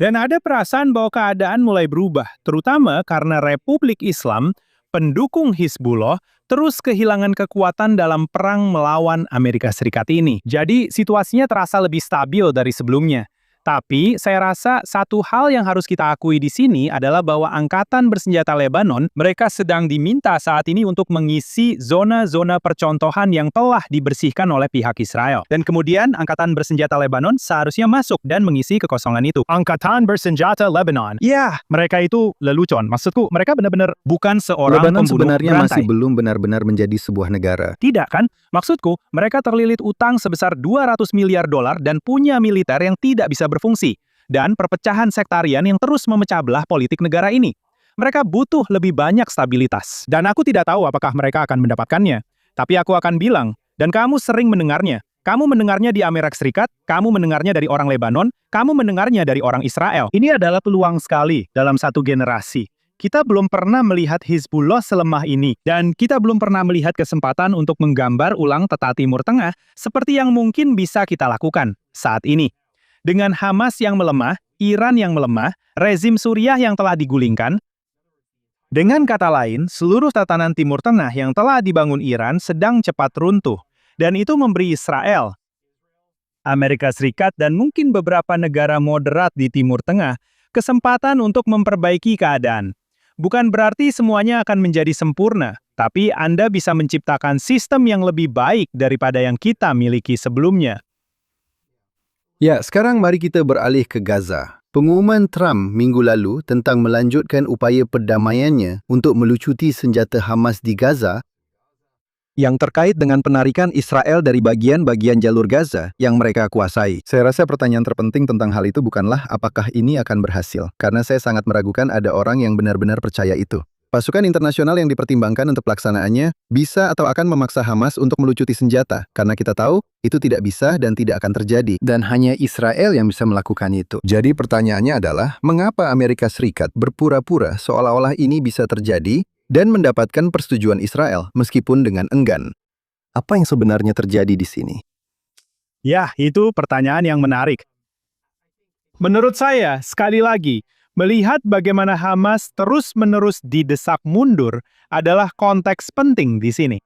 Dan ada perasaan bahwa keadaan mulai berubah, terutama karena Republik Islam, pendukung Hizbullah, terus kehilangan kekuatan dalam perang melawan Amerika Serikat ini. Jadi situasinya terasa lebih stabil dari sebelumnya. Tapi saya rasa satu hal yang harus kita akui di sini adalah bahwa Angkatan Bersenjata Lebanon, mereka sedang diminta saat ini untuk mengisi zona-zona percontohan yang telah dibersihkan oleh pihak Israel. Dan kemudian Angkatan Bersenjata Lebanon seharusnya masuk dan mengisi kekosongan itu. Angkatan Bersenjata Lebanon. Ya, mereka itu lelucon. Maksudku, mereka benar-benar bukan seorang Lebanon pembunuh sebenarnya berantai. masih belum benar-benar menjadi sebuah negara. Tidak kan? Maksudku, mereka terlilit utang sebesar 200 miliar dolar dan punya militer yang tidak bisa berfungsi. Dan perpecahan sektarian yang terus memecah belah politik negara ini. Mereka butuh lebih banyak stabilitas. Dan aku tidak tahu apakah mereka akan mendapatkannya. Tapi aku akan bilang, dan kamu sering mendengarnya. Kamu mendengarnya di Amerika Serikat, kamu mendengarnya dari orang Lebanon, kamu mendengarnya dari orang Israel. Ini adalah peluang sekali dalam satu generasi. Kita belum pernah melihat Hizbullah selemah ini, dan kita belum pernah melihat kesempatan untuk menggambar ulang peta Timur Tengah seperti yang mungkin bisa kita lakukan saat ini. Dengan Hamas yang melemah, Iran yang melemah, rezim Suriah yang telah digulingkan. Dengan kata lain, seluruh tatanan Timur Tengah yang telah dibangun Iran sedang cepat runtuh, dan itu memberi Israel, Amerika Serikat, dan mungkin beberapa negara moderat di Timur Tengah kesempatan untuk memperbaiki keadaan. Bukan berarti semuanya akan menjadi sempurna, tapi Anda bisa menciptakan sistem yang lebih baik daripada yang kita miliki sebelumnya. Ya, sekarang mari kita beralih ke Gaza. Pengumuman Trump minggu lalu tentang melanjutkan upaya perdamaiannya untuk melucuti senjata Hamas di Gaza yang terkait dengan penarikan Israel dari bagian-bagian jalur Gaza yang mereka kuasai. Saya rasa pertanyaan terpenting tentang hal itu bukanlah apakah ini akan berhasil, karena saya sangat meragukan ada orang yang benar-benar percaya itu. Pasukan internasional yang dipertimbangkan untuk pelaksanaannya bisa atau akan memaksa Hamas untuk melucuti senjata, karena kita tahu itu tidak bisa dan tidak akan terjadi. Dan hanya Israel yang bisa melakukan itu. Jadi pertanyaannya adalah, mengapa Amerika Serikat berpura-pura seolah-olah ini bisa terjadi dan mendapatkan persetujuan Israel meskipun dengan enggan? Apa yang sebenarnya terjadi di sini? Ya, itu pertanyaan yang menarik. Menurut saya, sekali lagi, melihat bagaimana Hamas terus-menerus didesak mundur adalah konteks penting di sini.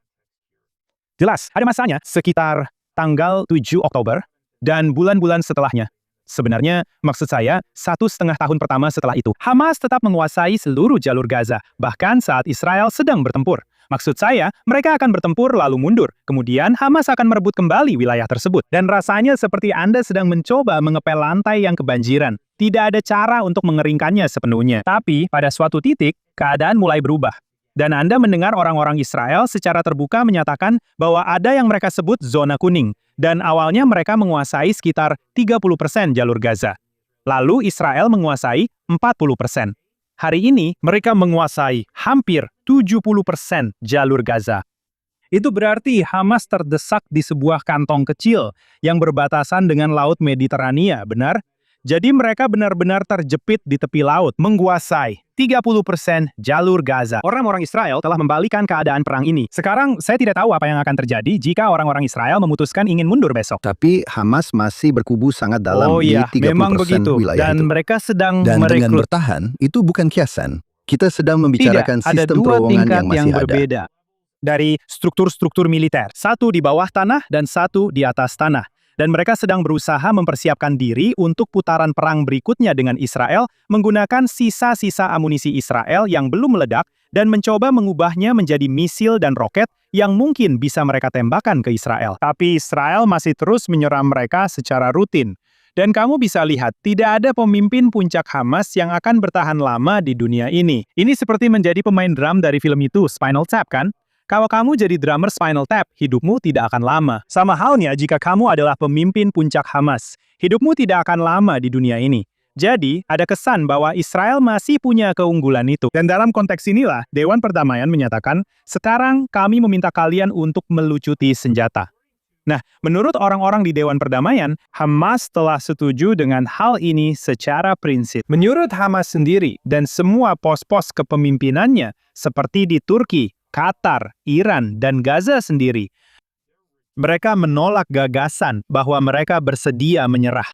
Jelas, ada masanya sekitar tanggal 7 Oktober dan bulan-bulan setelahnya. Sebenarnya, maksud saya, 1,5 tahun pertama setelah itu, Hamas tetap menguasai seluruh jalur Gaza, bahkan saat Israel sedang bertempur. Maksud saya, mereka akan bertempur lalu mundur. Kemudian Hamas akan merebut kembali wilayah tersebut. Dan rasanya seperti Anda sedang mencoba mengepel lantai yang kebanjiran. Tidak ada cara untuk mengeringkannya sepenuhnya. Tapi, pada suatu titik, keadaan mulai berubah. Dan Anda mendengar orang-orang Israel secara terbuka menyatakan bahwa ada yang mereka sebut zona kuning. Dan awalnya mereka menguasai sekitar 30% jalur Gaza. Lalu Israel menguasai 40%. Hari ini, mereka menguasai hampir 70% jalur Gaza. Itu berarti Hamas terdesak di sebuah kantong kecil yang berbatasan dengan Laut Mediterania, benar? Jadi mereka benar-benar terjepit di tepi laut, menguasai 30% jalur Gaza. Orang-orang Israel telah membalikan keadaan perang ini. Sekarang, saya tidak tahu apa yang akan terjadi jika orang-orang Israel memutuskan ingin mundur besok. Tapi Hamas masih berkubu sangat dalam di 30% memang begitu. wilayah Dan itu. mereka sedang Dan dengan merekrut. bertahan, itu bukan kiasan. Kita sedang membicarakan Tidak, ada sistem dua terowongan tingkat yang masih yang ada. berbeda dari struktur-struktur militer. Satu di bawah tanah dan satu di atas tanah. Dan mereka sedang berusaha mempersiapkan diri untuk putaran perang berikutnya dengan Israel menggunakan sisa-sisa amunisi Israel yang belum meledak dan mencoba mengubahnya menjadi misil dan roket yang mungkin bisa mereka tembakan ke Israel. Tapi Israel masih terus menyerang mereka secara rutin. Dan kamu bisa lihat, tidak ada pemimpin puncak Hamas yang akan bertahan lama di dunia ini. Ini seperti menjadi pemain drum dari film itu, Spinal Tap, kan? Kalau kamu jadi drummer Spinal Tap, hidupmu tidak akan lama. Sama halnya jika kamu adalah pemimpin puncak Hamas, hidupmu tidak akan lama di dunia ini. Jadi, ada kesan bahwa Israel masih punya keunggulan itu. Dan dalam konteks inilah, Dewan Perdamaian menyatakan, sekarang kami meminta kalian untuk melucuti senjata. Nah, menurut orang-orang di Dewan Perdamaian, Hamas telah setuju dengan hal ini secara prinsip. Menurut Hamas sendiri dan semua pos-pos kepemimpinannya, seperti di Turki, Qatar, Iran, dan Gaza sendiri, mereka menolak gagasan bahwa mereka bersedia menyerah.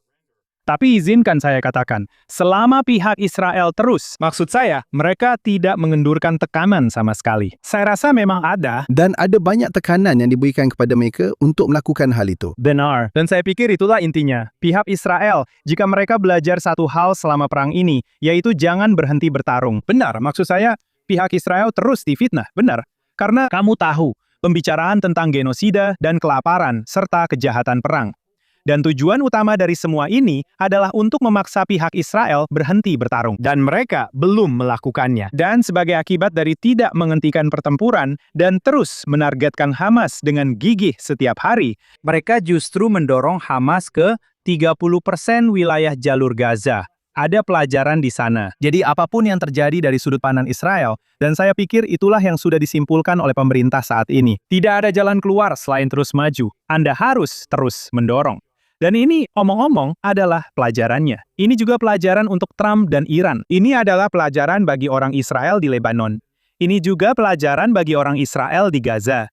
Tapi izinkan saya katakan, selama pihak Israel terus, maksud saya, mereka tidak mengendurkan tekanan sama sekali. Saya rasa memang ada. Dan ada banyak tekanan yang diberikan kepada mereka untuk melakukan hal itu. Benar. Dan saya pikir itulah intinya. Pihak Israel, jika mereka belajar satu hal selama perang ini, yaitu jangan berhenti bertarung. Benar, maksud saya, pihak Israel terus difitnah. Benar. Karena kamu tahu, pembicaraan tentang genosida dan kelaparan, serta kejahatan perang. Dan tujuan utama dari semua ini adalah untuk memaksa pihak Israel berhenti bertarung. Dan mereka belum melakukannya. Dan sebagai akibat dari tidak menghentikan pertempuran dan terus menargetkan Hamas dengan gigih setiap hari, mereka justru mendorong Hamas ke 30% wilayah jalur Gaza. Ada pelajaran di sana. Jadi apapun yang terjadi dari sudut pandang Israel, dan saya pikir itulah yang sudah disimpulkan oleh pemerintah saat ini. Tidak ada jalan keluar selain terus maju. Anda harus terus mendorong. Dan ini, omong-omong, adalah pelajarannya. Ini juga pelajaran untuk Trump dan Iran. Ini adalah pelajaran bagi orang Israel di Lebanon. Ini juga pelajaran bagi orang Israel di Gaza.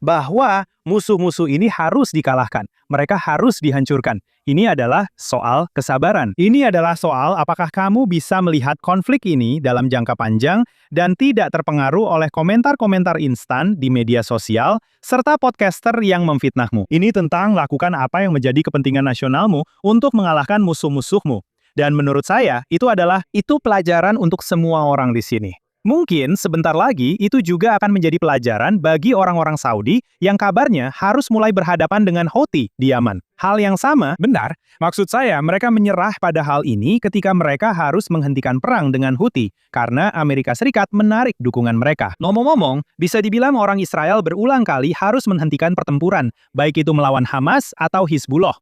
Bahwa musuh-musuh ini harus dikalahkan. Mereka harus dihancurkan. Ini adalah soal kesabaran. Ini adalah soal apakah kamu bisa melihat konflik ini dalam jangka panjang dan tidak terpengaruh oleh komentar-komentar instan di media sosial serta podcaster yang memfitnahmu. Ini tentang lakukan apa yang menjadi kepentingan nasionalmu untuk mengalahkan musuh-musuhmu. Dan menurut saya, itu pelajaran untuk semua orang di sini. Mungkin sebentar lagi itu juga akan menjadi pelajaran bagi orang-orang Saudi yang kabarnya harus mulai berhadapan dengan Houthi di Yaman. Hal yang sama, benar. Maksud saya, mereka menyerah pada hal ini ketika mereka harus menghentikan perang dengan Houthi karena Amerika Serikat menarik dukungan mereka. Ngomong-ngomong, bisa dibilang orang Israel berulang kali harus menghentikan pertempuran, baik itu melawan Hamas atau Hizbullah.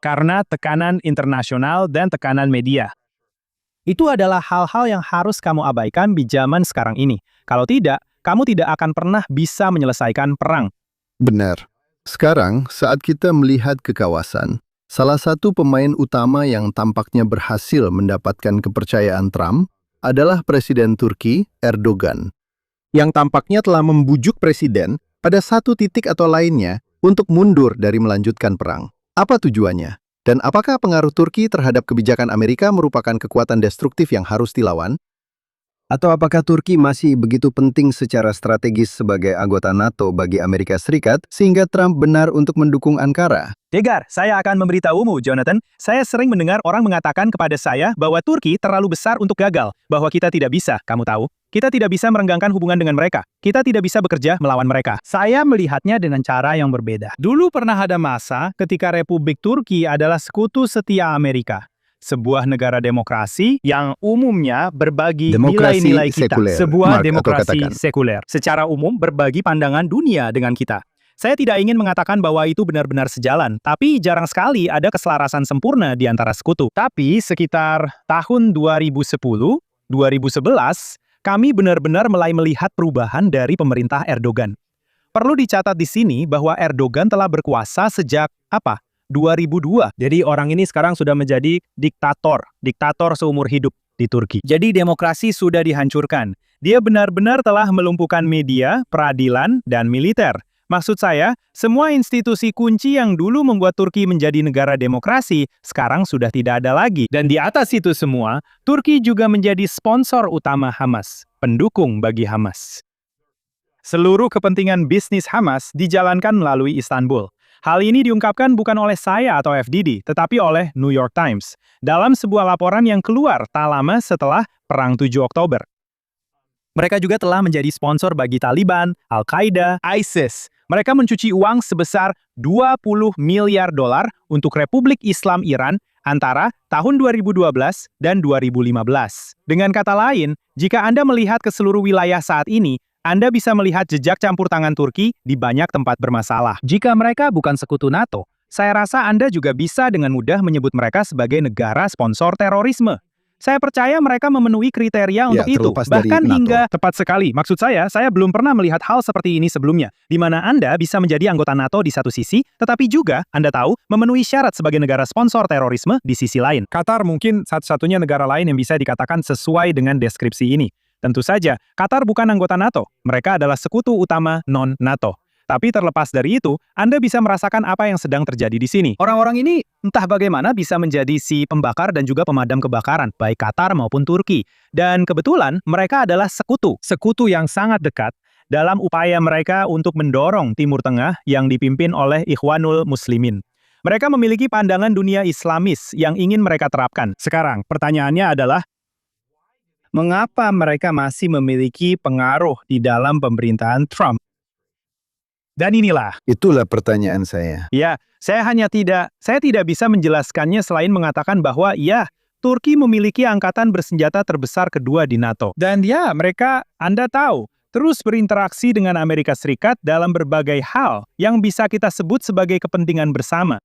Karena tekanan internasional dan tekanan media. Itu adalah hal-hal yang harus kamu abaikan di zaman sekarang ini. Kalau tidak, kamu tidak akan pernah bisa menyelesaikan perang. Benar. Sekarang, saat kita melihat ke kawasan, salah satu pemain utama yang tampaknya berhasil mendapatkan kepercayaan Trump adalah Presiden Turki, Erdogan, yang tampaknya telah membujuk Presiden pada satu titik atau lainnya untuk mundur dari melanjutkan perang. Apa tujuannya? Dan apakah pengaruh Turki terhadap kebijakan Amerika merupakan kekuatan destruktif yang harus dilawan? Atau apakah Turki masih begitu penting secara strategis sebagai anggota NATO bagi Amerika Serikat sehingga Trump benar untuk mendukung Ankara? Tegar, saya akan memberitahumu, Jonathan. Saya sering mendengar orang mengatakan kepada saya bahwa Turki terlalu besar untuk gagal, bahwa kita tidak bisa, kamu tahu. Kita tidak bisa merenggangkan hubungan dengan mereka. Kita tidak bisa bekerja melawan mereka. Saya melihatnya dengan cara yang berbeda. Dulu pernah ada masa ketika Republik Turki adalah sekutu setia Amerika. Sebuah negara demokrasi yang umumnya berbagi nilai-nilai kita. Sekuler, Sebuah Mark, demokrasi sekuler. Secara umum berbagi pandangan dunia dengan kita. Saya tidak ingin mengatakan bahwa itu benar-benar sejalan, tapi jarang sekali ada keselarasan sempurna di antara sekutu. Tapi sekitar tahun 2010, 2011, kami benar-benar mulai melihat perubahan dari pemerintah Erdogan. Perlu dicatat di sini bahwa Erdogan telah berkuasa sejak 2002. Jadi orang ini sekarang sudah menjadi diktator seumur hidup di Turki. Jadi demokrasi sudah dihancurkan. Dia benar-benar telah melumpuhkan media, peradilan, dan militer. Maksud saya, semua institusi kunci yang dulu membuat Turki menjadi negara demokrasi, sekarang sudah tidak ada lagi. Dan di atas itu semua, Turki juga menjadi sponsor utama Hamas, pendukung bagi Hamas. Seluruh kepentingan bisnis Hamas dijalankan melalui Istanbul. Hal ini diungkapkan bukan oleh saya atau FDD, tetapi oleh New York Times, dalam sebuah laporan yang keluar tak lama setelah Perang 7 Oktober. Mereka juga telah menjadi sponsor bagi Taliban, Al-Qaeda, ISIS. Mereka mencuci uang sebesar 20 miliar dolar untuk Republik Islam Iran antara tahun 2012 dan 2015. Dengan kata lain, jika Anda melihat ke seluruh wilayah saat ini, Anda bisa melihat jejak campur tangan Turki di banyak tempat bermasalah. Jika mereka bukan sekutu NATO, saya rasa Anda juga bisa dengan mudah menyebut mereka sebagai negara sponsor terorisme. Saya percaya mereka memenuhi kriteria untuk itu, terlepas dari bahkan NATO. hingga... Tepat sekali, maksud saya belum pernah melihat hal seperti ini sebelumnya, di mana Anda bisa menjadi anggota NATO di satu sisi, tetapi juga, Anda tahu, memenuhi syarat sebagai negara sponsor terorisme di sisi lain. Qatar mungkin satu-satunya negara lain yang bisa dikatakan sesuai dengan deskripsi ini. Tentu saja, Qatar bukan anggota NATO, mereka adalah sekutu utama non-NATO. Tapi terlepas dari itu, Anda bisa merasakan apa yang sedang terjadi di sini. Orang-orang ini entah bagaimana bisa menjadi si pembakar dan juga pemadam kebakaran, baik Qatar maupun Turki. Dan kebetulan mereka adalah sekutu yang sangat dekat dalam upaya mereka untuk mendorong Timur Tengah yang dipimpin oleh Ikhwanul Muslimin. Mereka memiliki pandangan dunia Islamis yang ingin mereka terapkan. Sekarang, pertanyaannya adalah, mengapa mereka masih memiliki pengaruh di dalam pemerintahan Trump? Dan inilah. Itulah pertanyaan saya. Ya, saya tidak bisa menjelaskannya selain mengatakan bahwa ya, Turki memiliki angkatan bersenjata terbesar kedua di NATO. Dan ya, mereka, Anda tahu, terus berinteraksi dengan Amerika Serikat dalam berbagai hal yang bisa kita sebut sebagai kepentingan bersama.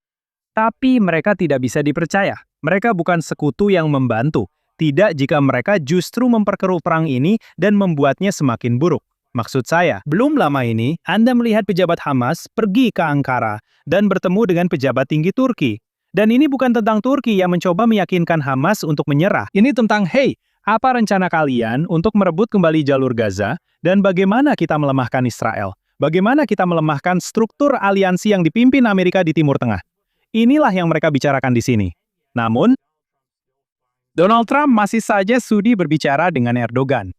Tapi mereka tidak bisa dipercaya. Mereka bukan sekutu yang membantu. Tidak jika mereka justru memperkeruh perang ini dan membuatnya semakin buruk. Maksud saya, belum lama ini, Anda melihat pejabat Hamas pergi ke Ankara dan bertemu dengan pejabat tinggi Turki. Dan ini bukan tentang Turki yang mencoba meyakinkan Hamas untuk menyerah. Ini tentang, hey, apa rencana kalian untuk merebut kembali jalur Gaza dan bagaimana kita melemahkan Israel? Bagaimana kita melemahkan struktur aliansi yang dipimpin Amerika di Timur Tengah? Inilah yang mereka bicarakan di sini. Namun, Donald Trump masih saja sudi berbicara dengan Erdogan.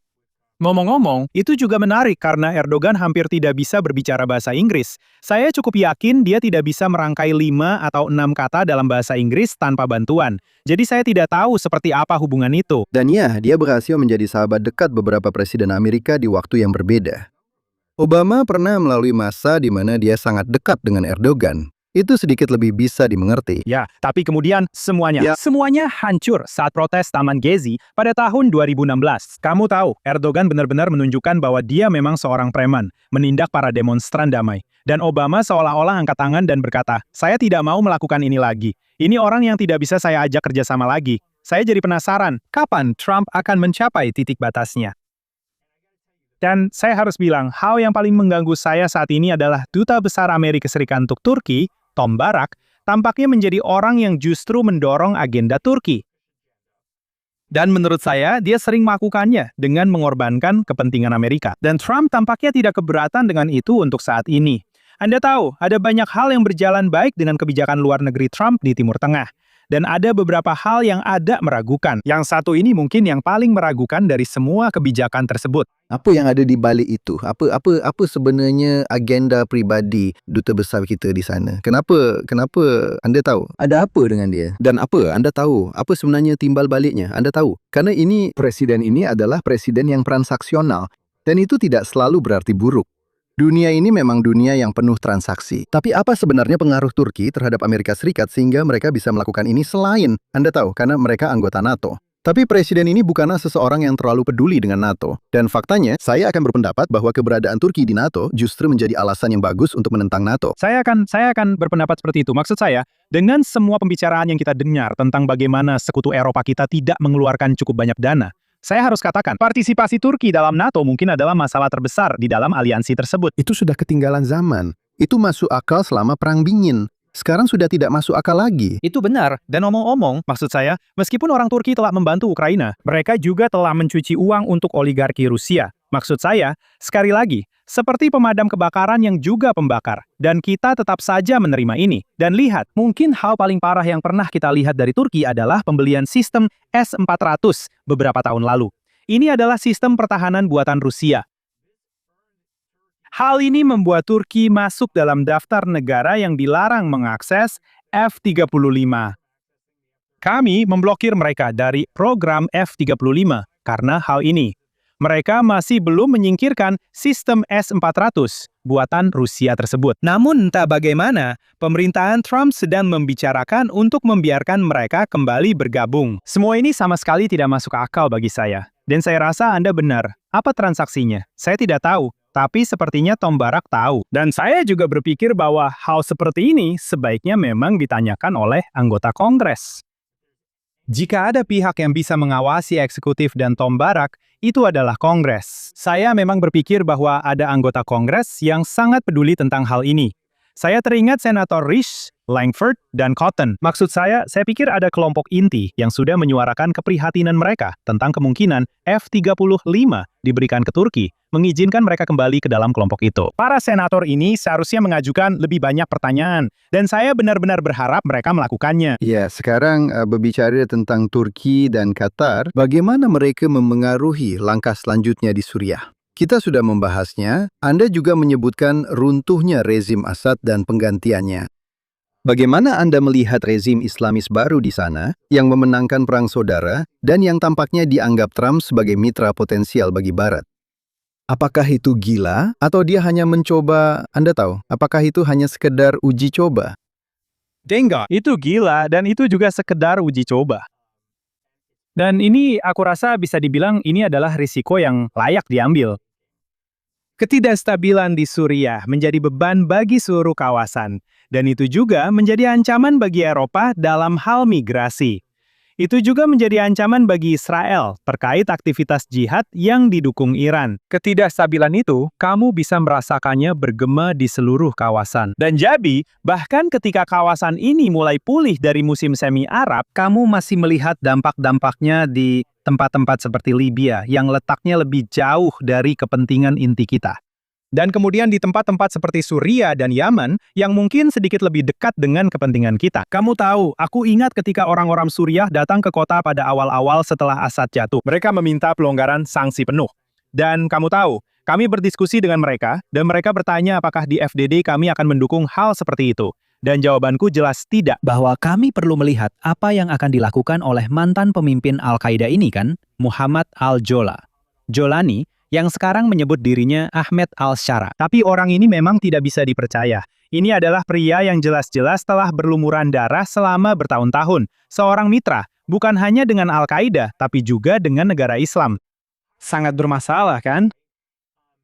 Ngomong-ngomong, itu juga menarik karena Erdogan hampir tidak bisa berbicara bahasa Inggris. Saya cukup yakin dia tidak bisa merangkai 5 atau 6 kata dalam bahasa Inggris tanpa bantuan. Jadi saya tidak tahu seperti apa hubungan itu. Dan ya, dia berhasil menjadi sahabat dekat beberapa presiden Amerika di waktu yang berbeda. Obama pernah melalui masa di mana dia sangat dekat dengan Erdogan. Itu sedikit lebih bisa dimengerti. Ya, tapi kemudian semuanya hancur saat protes Taman Gezi pada tahun 2016. Kamu tahu, Erdogan benar-benar menunjukkan bahwa dia memang seorang preman, menindak para demonstran damai. Dan Obama seolah-olah angkat tangan dan berkata, saya tidak mau melakukan ini lagi. Ini orang yang tidak bisa saya ajak kerjasama lagi. Saya jadi penasaran, kapan Trump akan mencapai titik batasnya? Dan saya harus bilang, hal yang paling mengganggu saya saat ini adalah Duta Besar Amerika Serikat untuk Turki, Tom Barak, tampaknya menjadi orang yang justru mendorong agenda Turki. Dan menurut saya, dia sering melakukannya dengan mengorbankan kepentingan Amerika. Dan Trump tampaknya tidak keberatan dengan itu untuk saat ini. Anda tahu, ada banyak hal yang berjalan baik dengan kebijakan luar negeri Trump di Timur Tengah. Dan ada beberapa hal yang ada meragukan. Yang satu ini mungkin yang paling meragukan dari semua kebijakan tersebut. Apa yang ada di balik itu? Apa sebenarnya agenda pribadi duta besar kita di sana? Kenapa Anda tahu? Ada apa dengan dia? Dan apa Anda tahu? Apa sebenarnya timbal baliknya? Anda tahu? Karena presiden ini adalah presiden yang transaksional. Dan itu tidak selalu berarti buruk. Dunia ini memang dunia yang penuh transaksi. Tapi apa sebenarnya pengaruh Turki terhadap Amerika Serikat sehingga mereka bisa melakukan ini selain, Anda tahu, karena mereka anggota NATO. Tapi presiden ini bukanlah seseorang yang terlalu peduli dengan NATO. Dan faktanya, saya akan berpendapat bahwa keberadaan Turki di NATO justru menjadi alasan yang bagus untuk menentang NATO. Saya akan berpendapat seperti itu. Maksud saya, dengan semua pembicaraan yang kita dengar tentang bagaimana sekutu Eropa kita tidak mengeluarkan cukup banyak dana, saya harus katakan, partisipasi Turki dalam NATO mungkin adalah masalah terbesar di dalam aliansi tersebut. Itu sudah ketinggalan zaman. Itu masuk akal selama Perang Dingin. Sekarang sudah tidak masuk akal lagi. Itu benar. Dan omong-omong, maksud saya, meskipun orang Turki telah membantu Ukraina, mereka juga telah mencuci uang untuk oligarki Rusia. Maksud saya, sekali lagi, seperti pemadam kebakaran yang juga pembakar. Dan kita tetap saja menerima ini. Dan lihat, mungkin hal paling parah yang pernah kita lihat dari Turki adalah pembelian sistem S-400 beberapa tahun lalu. Ini adalah sistem pertahanan buatan Rusia. Hal ini membuat Turki masuk dalam daftar negara yang dilarang mengakses F-35. Kami memblokir mereka dari program F-35 karena hal ini. Mereka masih belum menyingkirkan sistem S-400 buatan Rusia tersebut. Namun entah bagaimana, pemerintahan Trump sedang membicarakan untuk membiarkan mereka kembali bergabung. Semua ini sama sekali tidak masuk akal bagi saya. Dan saya rasa Anda benar. Apa transaksinya? Saya tidak tahu. Tapi sepertinya Tom Barak tahu. Dan saya juga berpikir bahwa hal seperti ini sebaiknya memang ditanyakan oleh anggota Kongres. Jika ada pihak yang bisa mengawasi eksekutif dan Tom Barak, itu adalah Kongres. Saya memang berpikir bahwa ada anggota Kongres yang sangat peduli tentang hal ini. Saya teringat Senator Risch, Langford, dan Cotton. Maksud saya pikir ada kelompok inti yang sudah menyuarakan keprihatinan mereka tentang kemungkinan F-35 diberikan ke Turki, mengizinkan mereka kembali ke dalam kelompok itu. Para senator ini seharusnya mengajukan lebih banyak pertanyaan, dan saya benar-benar berharap mereka melakukannya. Ya, sekarang berbicara tentang Turki dan Qatar, bagaimana mereka memengaruhi langkah selanjutnya di Suriah? Kita sudah membahasnya, Anda juga menyebutkan runtuhnya rezim Assad dan penggantiannya. Bagaimana Anda melihat rezim Islamis baru di sana, yang memenangkan perang saudara, dan yang tampaknya dianggap Trump sebagai mitra potensial bagi Barat? Apakah itu gila, atau dia hanya mencoba, Anda tahu, apakah itu hanya sekedar uji coba? Enggak, itu gila, dan itu juga sekedar uji coba. Dan ini aku rasa bisa dibilang ini adalah risiko yang layak diambil. Ketidakstabilan di Suriah menjadi beban bagi seluruh kawasan, dan itu juga menjadi ancaman bagi Eropa dalam hal migrasi. Itu juga menjadi ancaman bagi Israel terkait aktivitas jihad yang didukung Iran. Ketidakstabilan itu, kamu bisa merasakannya bergema di seluruh kawasan. Dan jadi, bahkan ketika kawasan ini mulai pulih dari musim semi Arab, kamu masih melihat dampak-dampaknya di tempat-tempat seperti Libya yang letaknya lebih jauh dari kepentingan inti kita. Dan kemudian di tempat-tempat seperti Suriah dan Yaman yang mungkin sedikit lebih dekat dengan kepentingan kita. Kamu tahu, aku ingat ketika orang-orang Suriah datang ke kota pada awal-awal setelah Assad jatuh. Mereka meminta pelonggaran sanksi penuh. Dan kamu tahu, kami berdiskusi dengan mereka, dan mereka bertanya apakah di FDD kami akan mendukung hal seperti itu. Dan jawabanku jelas tidak. Bahwa kami perlu melihat apa yang akan dilakukan oleh mantan pemimpin Al-Qaeda ini kan, Muhammad al-Jolani, yang sekarang menyebut dirinya Ahmed al-Shara. Tapi orang ini memang tidak bisa dipercaya. Ini adalah pria yang jelas-jelas telah berlumuran darah selama bertahun-tahun. Seorang mitra, bukan hanya dengan Al-Qaeda, tapi juga dengan negara Islam. Sangat bermasalah, kan?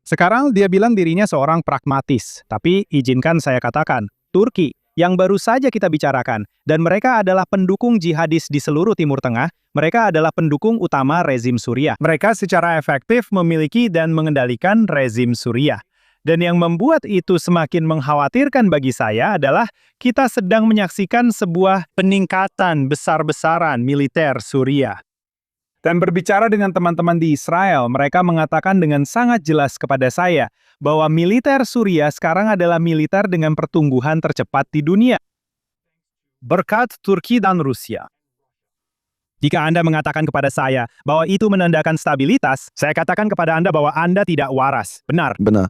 Sekarang dia bilang dirinya seorang pragmatis. Tapi izinkan saya katakan, Turki, yang baru saja kita bicarakan, dan mereka adalah pendukung jihadis di seluruh Timur Tengah, mereka adalah pendukung utama rezim Suriah. Mereka secara efektif memiliki dan mengendalikan rezim Suriah. Dan yang membuat itu semakin mengkhawatirkan bagi saya adalah kita sedang menyaksikan sebuah peningkatan besar-besaran militer Suriah. Dan berbicara dengan teman-teman di Israel, mereka mengatakan dengan sangat jelas kepada saya bahwa militer Suriah sekarang adalah militer dengan pertumbuhan tercepat di dunia. Berkat Turki dan Rusia. Jika Anda mengatakan kepada saya bahwa itu menandakan stabilitas, saya katakan kepada Anda bahwa Anda tidak waras. Benar. Benar.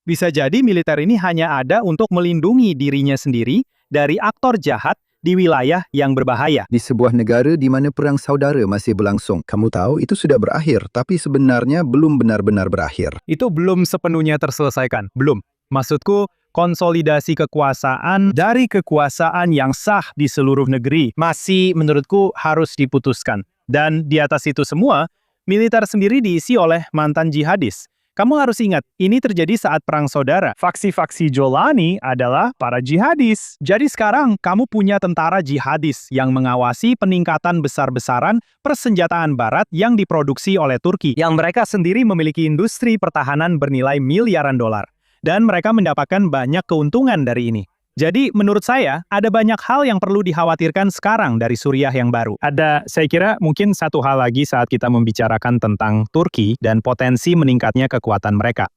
Bisa jadi militer ini hanya ada untuk melindungi dirinya sendiri dari aktor jahat di wilayah yang berbahaya. Di sebuah negara di mana perang saudara masih berlangsung. Kamu tahu, itu sudah berakhir, tapi sebenarnya belum benar-benar berakhir. Itu belum sepenuhnya terselesaikan. Belum. Maksudku, konsolidasi kekuasaan dari kekuasaan yang sah di seluruh negeri masih menurutku harus diputuskan. Dan di atas itu semua, militer sendiri diisi oleh mantan jihadis. Kamu harus ingat, ini terjadi saat perang saudara. Faksi-faksi Jolani adalah para jihadis. Jadi sekarang, kamu punya tentara jihadis yang mengawasi peningkatan besar-besaran persenjataan barat yang diproduksi oleh Turki. Yang mereka sendiri memiliki industri pertahanan bernilai miliaran dolar. Dan mereka mendapatkan banyak keuntungan dari ini. Jadi, menurut saya, ada banyak hal yang perlu dikhawatirkan sekarang dari Suriah yang baru. Saya kira, mungkin satu hal lagi saat kita membicarakan tentang Turki dan potensi meningkatnya kekuatan mereka.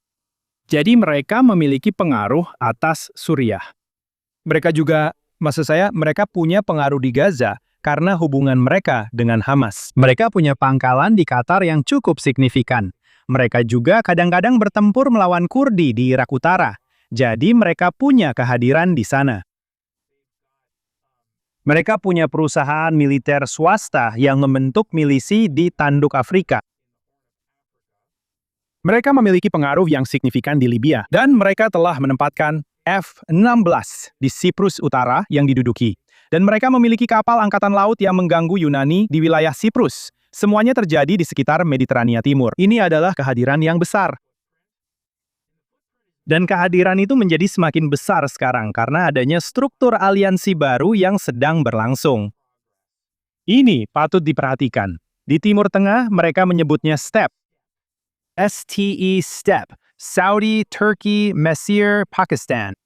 Jadi, mereka memiliki pengaruh atas Suriah. Mereka juga, maksud saya, mereka punya pengaruh di Gaza karena hubungan mereka dengan Hamas. Mereka punya pangkalan di Qatar yang cukup signifikan. Mereka juga kadang-kadang bertempur melawan Kurdi di Irak Utara. Jadi mereka punya kehadiran di sana. Mereka punya perusahaan militer swasta yang membentuk milisi di Tanduk Afrika. Mereka memiliki pengaruh yang signifikan di Libya, dan mereka telah menempatkan F-16 di Siprus Utara yang diduduki. Dan mereka memiliki kapal angkatan laut yang mengganggu Yunani di wilayah Siprus. Semuanya terjadi di sekitar Mediterania Timur. Ini adalah kehadiran yang besar. Dan kehadiran itu menjadi semakin besar sekarang karena adanya struktur aliansi baru yang sedang berlangsung. Ini patut diperhatikan. Di Timur Tengah, mereka menyebutnya STEP. STE STEP, Saudi, Turkey, Mesir, Pakistan.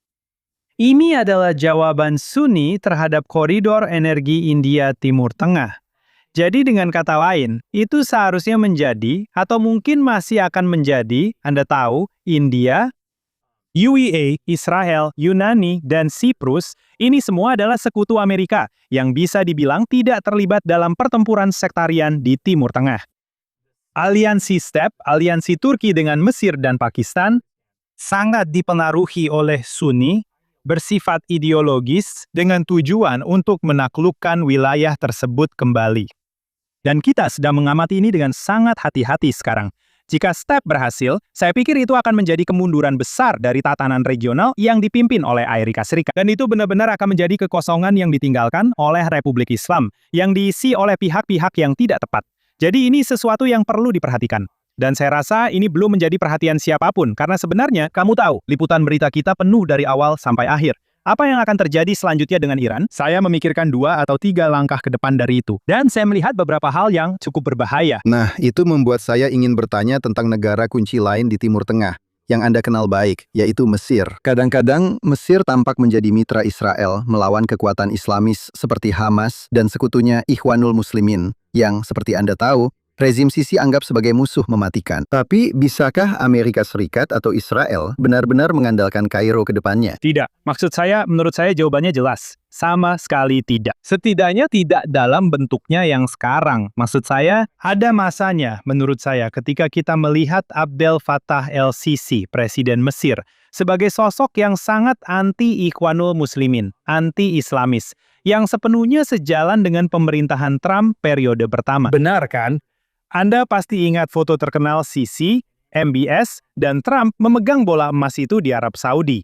Ini adalah jawaban Sunni terhadap koridor energi India Timur Tengah. Jadi dengan kata lain, itu seharusnya menjadi, atau mungkin masih akan menjadi, Anda tahu, India, UEA, Israel, Yunani, dan Siprus, ini semua adalah sekutu Amerika yang bisa dibilang tidak terlibat dalam pertempuran sektarian di Timur Tengah. Aliansi STEP, aliansi Turki dengan Mesir dan Pakistan, sangat dipengaruhi oleh Sunni, bersifat ideologis dengan tujuan untuk menaklukkan wilayah tersebut kembali. Dan kita sedang mengamati ini dengan sangat hati-hati sekarang. Jika STEP berhasil, saya pikir itu akan menjadi kemunduran besar dari tatanan regional yang dipimpin oleh Amerika Serikat. Dan itu benar-benar akan menjadi kekosongan yang ditinggalkan oleh Republik Islam, yang diisi oleh pihak-pihak yang tidak tepat. Jadi ini sesuatu yang perlu diperhatikan. Dan saya rasa ini belum menjadi perhatian siapapun, karena sebenarnya, kamu tahu, liputan berita kita penuh dari awal sampai akhir. Apa yang akan terjadi selanjutnya dengan Iran? Saya memikirkan 2 atau 3 langkah ke depan dari itu. Dan saya melihat beberapa hal yang cukup berbahaya. Nah, itu membuat saya ingin bertanya tentang negara kunci lain di Timur Tengah yang Anda kenal baik, yaitu Mesir. Kadang-kadang, Mesir tampak menjadi mitra Israel melawan kekuatan Islamis seperti Hamas dan sekutunya Ikhwanul Muslimin, yang seperti Anda tahu, rezim Sisi anggap sebagai musuh mematikan. Tapi, bisakah Amerika Serikat atau Israel benar-benar mengandalkan Kairo ke depannya? Tidak. Menurut saya jawabannya jelas. Sama sekali tidak. Setidaknya tidak dalam bentuknya yang sekarang. Maksud saya, ada masanya menurut saya ketika kita melihat Abdel Fattah el-Sisi, Presiden Mesir, sebagai sosok yang sangat anti-Ikhwanul Muslimin, anti-Islamis, yang sepenuhnya sejalan dengan pemerintahan Trump periode pertama. Benar kan? Anda pasti ingat foto terkenal Sisi, MBS, dan Trump memegang bola emas itu di Arab Saudi.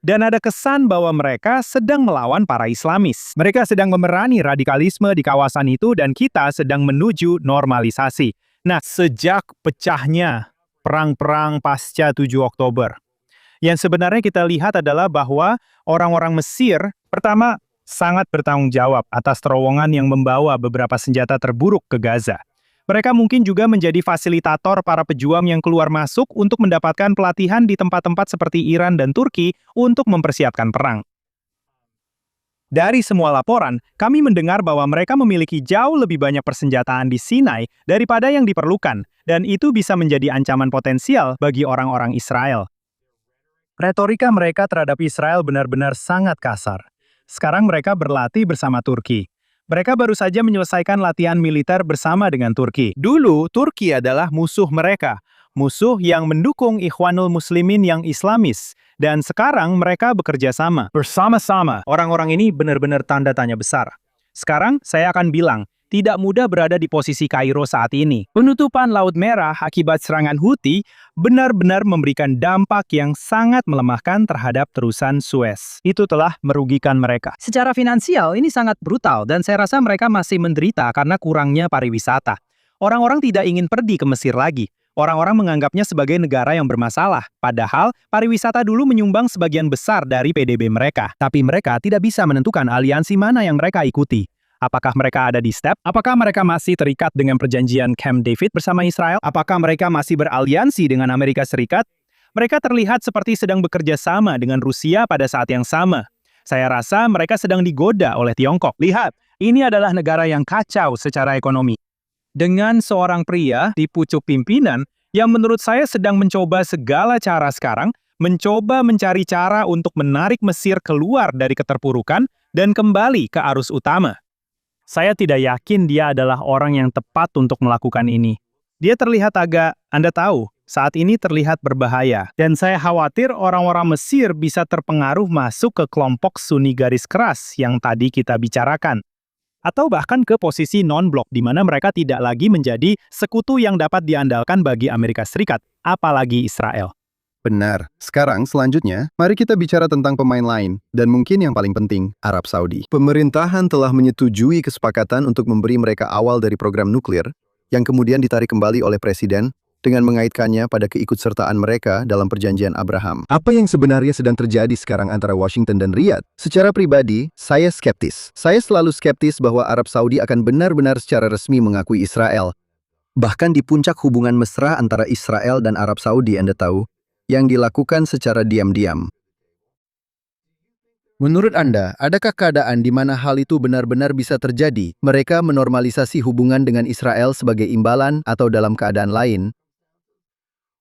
Dan ada kesan bahwa mereka sedang melawan para Islamis. Mereka sedang memerangi radikalisme di kawasan itu dan kita sedang menuju normalisasi. Nah, sejak pecahnya perang-perang pasca 7 Oktober, yang sebenarnya kita lihat adalah bahwa orang-orang Mesir, pertama, sangat bertanggung jawab atas terowongan yang membawa beberapa senjata terburuk ke Gaza. Mereka mungkin juga menjadi fasilitator para pejuang yang keluar masuk untuk mendapatkan pelatihan di tempat-tempat seperti Iran dan Turki untuk mempersiapkan perang. Dari semua laporan, kami mendengar bahwa mereka memiliki jauh lebih banyak persenjataan di Sinai daripada yang diperlukan, dan itu bisa menjadi ancaman potensial bagi orang-orang Israel. Retorika mereka terhadap Israel benar-benar sangat kasar. Sekarang mereka berlatih bersama Turki. Mereka baru saja menyelesaikan latihan militer bersama dengan Turki. Dulu, Turki adalah musuh mereka. Musuh yang mendukung Ikhwanul Muslimin yang Islamis. Dan sekarang mereka bekerja sama. Bersama-sama. Orang-orang ini benar-benar tanda tanya besar. Sekarang, saya akan bilang, tidak mudah berada di posisi Kairo saat ini. Penutupan Laut Merah akibat serangan Houthi benar-benar memberikan dampak yang sangat melemahkan terhadap terusan Suez. Itu telah merugikan mereka. Secara finansial, ini sangat brutal dan saya rasa mereka masih menderita karena kurangnya pariwisata. Orang-orang tidak ingin pergi ke Mesir lagi. Orang-orang menganggapnya sebagai negara yang bermasalah. Padahal, pariwisata dulu menyumbang sebagian besar dari PDB mereka. Tapi mereka tidak bisa menentukan aliansi mana yang mereka ikuti. Apakah mereka ada di STEP? Apakah mereka masih terikat dengan perjanjian Camp David bersama Israel? Apakah mereka masih beraliansi dengan Amerika Serikat? Mereka terlihat seperti sedang bekerja sama dengan Rusia pada saat yang sama. Saya rasa mereka sedang digoda oleh Tiongkok. Lihat, ini adalah negara yang kacau secara ekonomi. Dengan seorang pria di pucuk pimpinan yang menurut saya sedang mencoba segala cara sekarang, mencoba mencari cara untuk menarik Mesir keluar dari keterpurukan dan kembali ke arus utama. Saya tidak yakin dia adalah orang yang tepat untuk melakukan ini. Dia terlihat agak, Anda tahu, saat ini terlihat berbahaya. Dan saya khawatir orang-orang Mesir bisa terpengaruh masuk ke kelompok Sunni garis keras yang tadi kita bicarakan. Atau bahkan ke posisi non-blok di mana mereka tidak lagi menjadi sekutu yang dapat diandalkan bagi Amerika Serikat, apalagi Israel. Benar. Sekarang, selanjutnya, mari kita bicara tentang pemain lain, dan mungkin yang paling penting, Arab Saudi. Pemerintahan telah menyetujui kesepakatan untuk memberi mereka awal dari program nuklir, yang kemudian ditarik kembali oleh Presiden, dengan mengaitkannya pada keikutsertaan mereka dalam perjanjian Abraham. Apa yang sebenarnya sedang terjadi sekarang antara Washington dan Riyadh? Secara pribadi, saya skeptis. Saya selalu skeptis bahwa Arab Saudi akan benar-benar secara resmi mengakui Israel. Bahkan di puncak hubungan mesra antara Israel dan Arab Saudi, Anda tahu, yang dilakukan secara diam-diam. Menurut Anda, adakah keadaan di mana hal itu benar-benar bisa terjadi? Mereka menormalisasi hubungan dengan Israel sebagai imbalan atau dalam keadaan lain?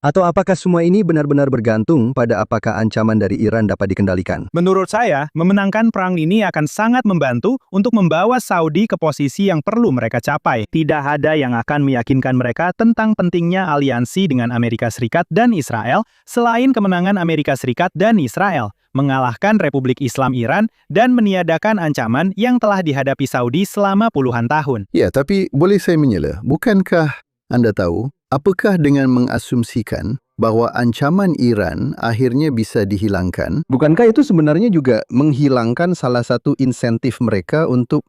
Atau apakah semua ini benar-benar bergantung pada apakah ancaman dari Iran dapat dikendalikan? Menurut saya, memenangkan perang ini akan sangat membantu untuk membawa Saudi ke posisi yang perlu mereka capai. Tidak ada yang akan meyakinkan mereka tentang pentingnya aliansi dengan Amerika Serikat dan Israel selain kemenangan Amerika Serikat dan Israel, mengalahkan Republik Islam Iran dan meniadakan ancaman yang telah dihadapi Saudi selama puluhan tahun. Ya, tapi boleh saya menyela, bukankah Anda tahu, apakah dengan mengasumsikan bahwa ancaman Iran akhirnya bisa dihilangkan, bukankah itu sebenarnya juga menghilangkan salah satu insentif mereka untuk,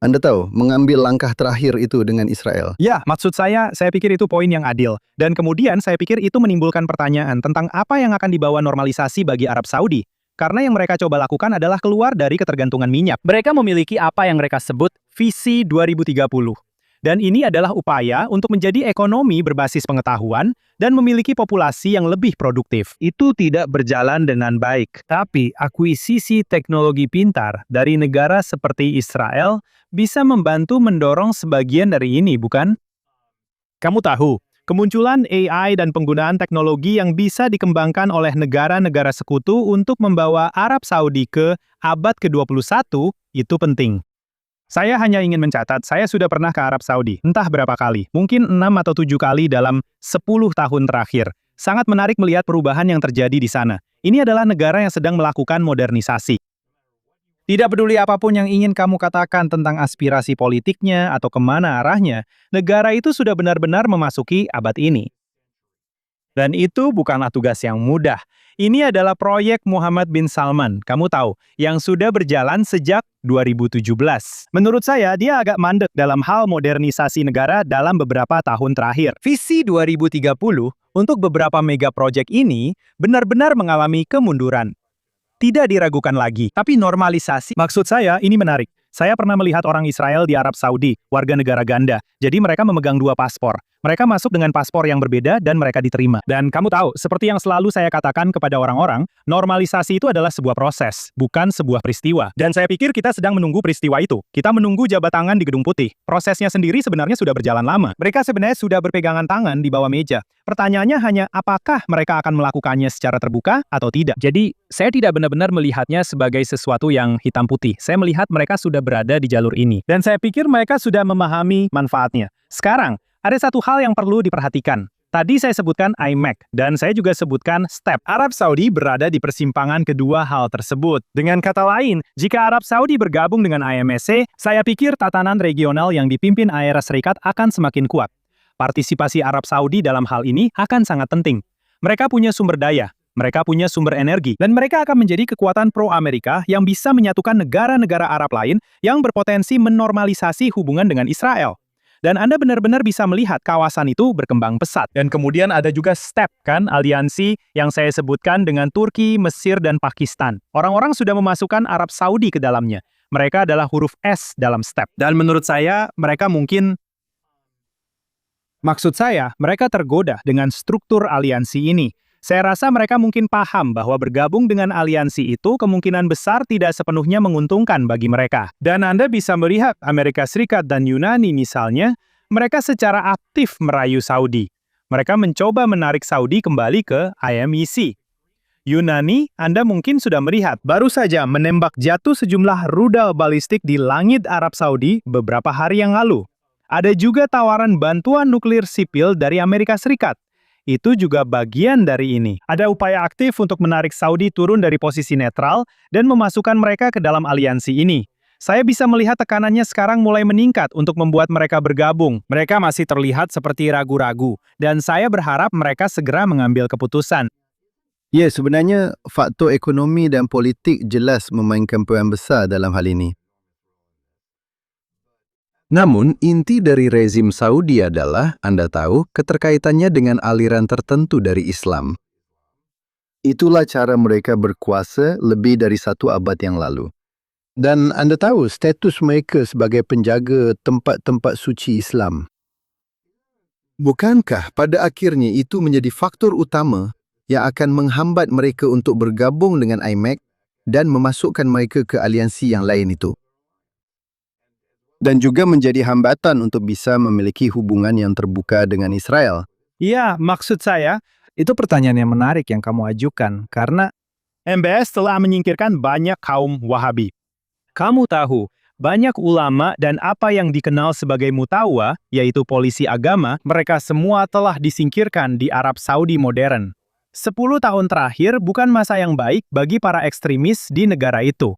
Anda tahu, mengambil langkah terakhir itu dengan Israel? Ya, maksud saya pikir itu poin yang adil. Dan kemudian saya pikir itu menimbulkan pertanyaan tentang apa yang akan dibawa normalisasi bagi Arab Saudi. Karena yang mereka coba lakukan adalah keluar dari ketergantungan minyak. Mereka memiliki apa yang mereka sebut visi 2030. Dan ini adalah upaya untuk menjadi ekonomi berbasis pengetahuan dan memiliki populasi yang lebih produktif. Itu tidak berjalan dengan baik. Tapi akuisisi teknologi pintar dari negara seperti Israel bisa membantu mendorong sebagian dari ini, bukan? Kamu tahu, kemunculan AI dan penggunaan teknologi yang bisa dikembangkan oleh negara-negara sekutu untuk membawa Arab Saudi ke abad ke-21 itu penting. Saya hanya ingin mencatat, saya sudah pernah ke Arab Saudi, entah berapa kali, mungkin 6 atau 7 kali dalam 10 tahun terakhir. Sangat menarik melihat perubahan yang terjadi di sana. Ini adalah negara yang sedang melakukan modernisasi. Tidak peduli apapun yang ingin kamu katakan tentang aspirasi politiknya atau kemana arahnya, negara itu sudah benar-benar memasuki abad ini. Dan itu bukanlah tugas yang mudah. Ini adalah proyek Muhammad bin Salman, kamu tahu, yang sudah berjalan sejak 2017. Menurut saya, dia agak mandek dalam hal modernisasi negara dalam beberapa tahun terakhir. Visi 2030 untuk beberapa mega proyek ini benar-benar mengalami kemunduran. Tidak diragukan lagi, tapi normalisasi. Maksud saya, ini menarik. Saya pernah melihat orang Israel di Arab Saudi, warga negara ganda. Jadi mereka memegang 2 paspor. Mereka masuk dengan paspor yang berbeda dan mereka diterima. Dan kamu tahu, seperti yang selalu saya katakan kepada orang-orang, normalisasi itu adalah sebuah proses, bukan sebuah peristiwa. Dan saya pikir kita sedang menunggu peristiwa itu. Kita menunggu jabat tangan di Gedung Putih. Prosesnya sendiri sebenarnya sudah berjalan lama. Mereka sebenarnya sudah berpegangan tangan di bawah meja. Pertanyaannya hanya apakah mereka akan melakukannya secara terbuka atau tidak. Jadi, saya tidak benar-benar melihatnya sebagai sesuatu yang hitam putih. Saya melihat mereka sudah berada di jalur ini. Dan saya pikir mereka sudah memahami manfaatnya. Sekarang, ada satu hal yang perlu diperhatikan. Tadi saya sebutkan IMEC, dan saya juga sebutkan STEP. Arab Saudi berada di persimpangan kedua hal tersebut. Dengan kata lain, jika Arab Saudi bergabung dengan IMSC, saya pikir tatanan regional yang dipimpin Amerika Serikat akan semakin kuat. Partisipasi Arab Saudi dalam hal ini akan sangat penting. Mereka punya sumber daya, mereka punya sumber energi, dan mereka akan menjadi kekuatan pro-Amerika yang bisa menyatukan negara-negara Arab lain yang berpotensi menormalisasi hubungan dengan Israel. Dan Anda benar-benar bisa melihat kawasan itu berkembang pesat. Dan kemudian ada juga STEP, kan, aliansi yang saya sebutkan dengan Turki, Mesir, dan Pakistan. Orang-orang sudah memasukkan Arab Saudi ke dalamnya. Mereka adalah huruf S dalam STEP. Dan menurut saya, mereka mereka tergoda dengan struktur aliansi ini. Saya rasa mereka mungkin paham bahwa bergabung dengan aliansi itu kemungkinan besar tidak sepenuhnya menguntungkan bagi mereka. Dan Anda bisa melihat Amerika Serikat dan Yunani misalnya, mereka secara aktif merayu Saudi. Mereka mencoba menarik Saudi kembali ke IMEC. Yunani, Anda mungkin sudah melihat, baru saja menembak jatuh sejumlah rudal balistik di langit Arab Saudi beberapa hari yang lalu. Ada juga tawaran bantuan nuklir sipil dari Amerika Serikat. itu juga bagian dari ini. Ada upaya aktif untuk menarik Saudi turun dari posisi netral dan memasukkan mereka ke dalam aliansi ini. Saya bisa melihat tekanannya sekarang mulai meningkat untuk membuat mereka bergabung. Mereka masih terlihat seperti ragu-ragu, dan saya berharap mereka segera mengambil keputusan. Ya, sebenarnya faktor ekonomi dan politik jelas memainkan peran besar dalam hal ini. Namun, inti dari rezim Saudi adalah, Anda tahu, keterkaitannya dengan aliran tertentu dari Islam. Itulah cara mereka berkuasa lebih dari 1 abad yang lalu. Dan Anda tahu status mereka sebagai penjaga tempat-tempat suci Islam. Bukankah pada akhirnya itu menjadi faktor utama yang akan menghambat mereka untuk bergabung dengan IMEC dan memasukkan mereka ke aliansi yang lain itu? Dan juga menjadi hambatan untuk bisa memiliki hubungan yang terbuka dengan Israel. Ya, maksud saya, itu pertanyaan yang menarik yang kamu ajukan, karena MBS telah menyingkirkan banyak kaum Wahabi. Kamu tahu, banyak ulama dan apa yang dikenal sebagai mutawa, yaitu polisi agama, mereka semua telah disingkirkan di Arab Saudi modern. 10 tahun terakhir bukan masa yang baik bagi para ekstremis di negara itu.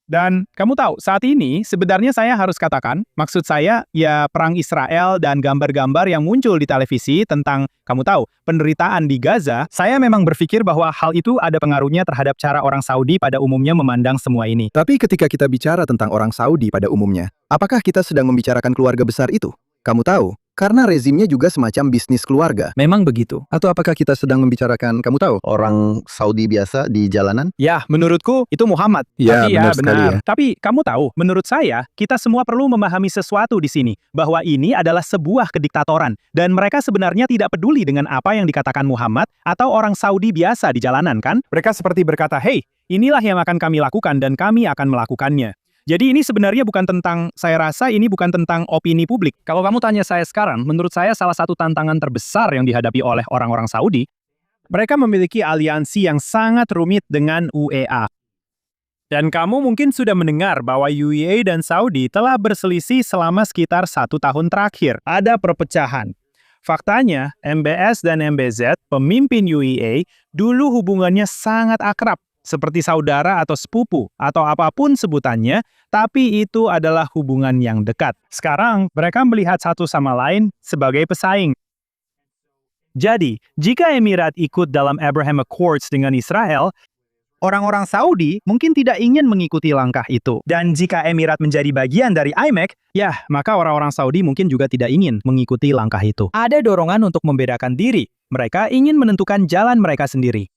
Dan kamu tahu, saat ini sebenarnya saya harus katakan, maksud saya ya perang Israel dan gambar-gambar yang muncul di televisi tentang, kamu tahu, penderitaan di Gaza, saya memang berpikir bahwa hal itu ada pengaruhnya terhadap cara orang Saudi pada umumnya memandang semua ini. Tapi ketika kita bicara tentang orang Saudi pada umumnya, apakah kita sedang membicarakan keluarga besar itu? Kamu tahu, karena rezimnya juga semacam bisnis keluarga. Memang begitu. Atau apakah kita sedang membicarakan, kamu tahu, orang Saudi biasa di jalanan? Ya, menurutku itu Muhammad. Ya, Tapi benar sekali ya. Tapi kamu tahu, menurut saya, kita semua perlu memahami sesuatu di sini, bahwa ini adalah sebuah kediktatoran, dan mereka sebenarnya tidak peduli dengan apa yang dikatakan Muhammad atau orang Saudi biasa di jalanan, kan? Mereka seperti berkata, hey, inilah yang akan kami lakukan dan kami akan melakukannya. Jadi ini sebenarnya bukan tentang, saya rasa ini bukan tentang opini publik. Kalau kamu tanya saya sekarang, menurut saya salah satu tantangan terbesar yang dihadapi oleh orang-orang Saudi, mereka memiliki aliansi yang sangat rumit dengan UEA. Dan kamu mungkin sudah mendengar bahwa UEA dan Saudi telah berselisih selama sekitar 1 tahun terakhir. Ada perpecahan. Faktanya, MBS dan MBZ, pemimpin UEA, dulu hubungannya sangat akrab, seperti saudara atau sepupu, atau apapun sebutannya, tapi itu adalah hubungan yang dekat. Sekarang, mereka melihat satu sama lain sebagai pesaing. Jadi, jika Emirat ikut dalam Abraham Accords dengan Israel, orang-orang Saudi mungkin tidak ingin mengikuti langkah itu. Dan jika Emirat menjadi bagian dari IMEC, ya, maka orang-orang Saudi mungkin juga tidak ingin mengikuti langkah itu. Ada dorongan untuk membedakan diri. Mereka ingin menentukan jalan mereka sendiri.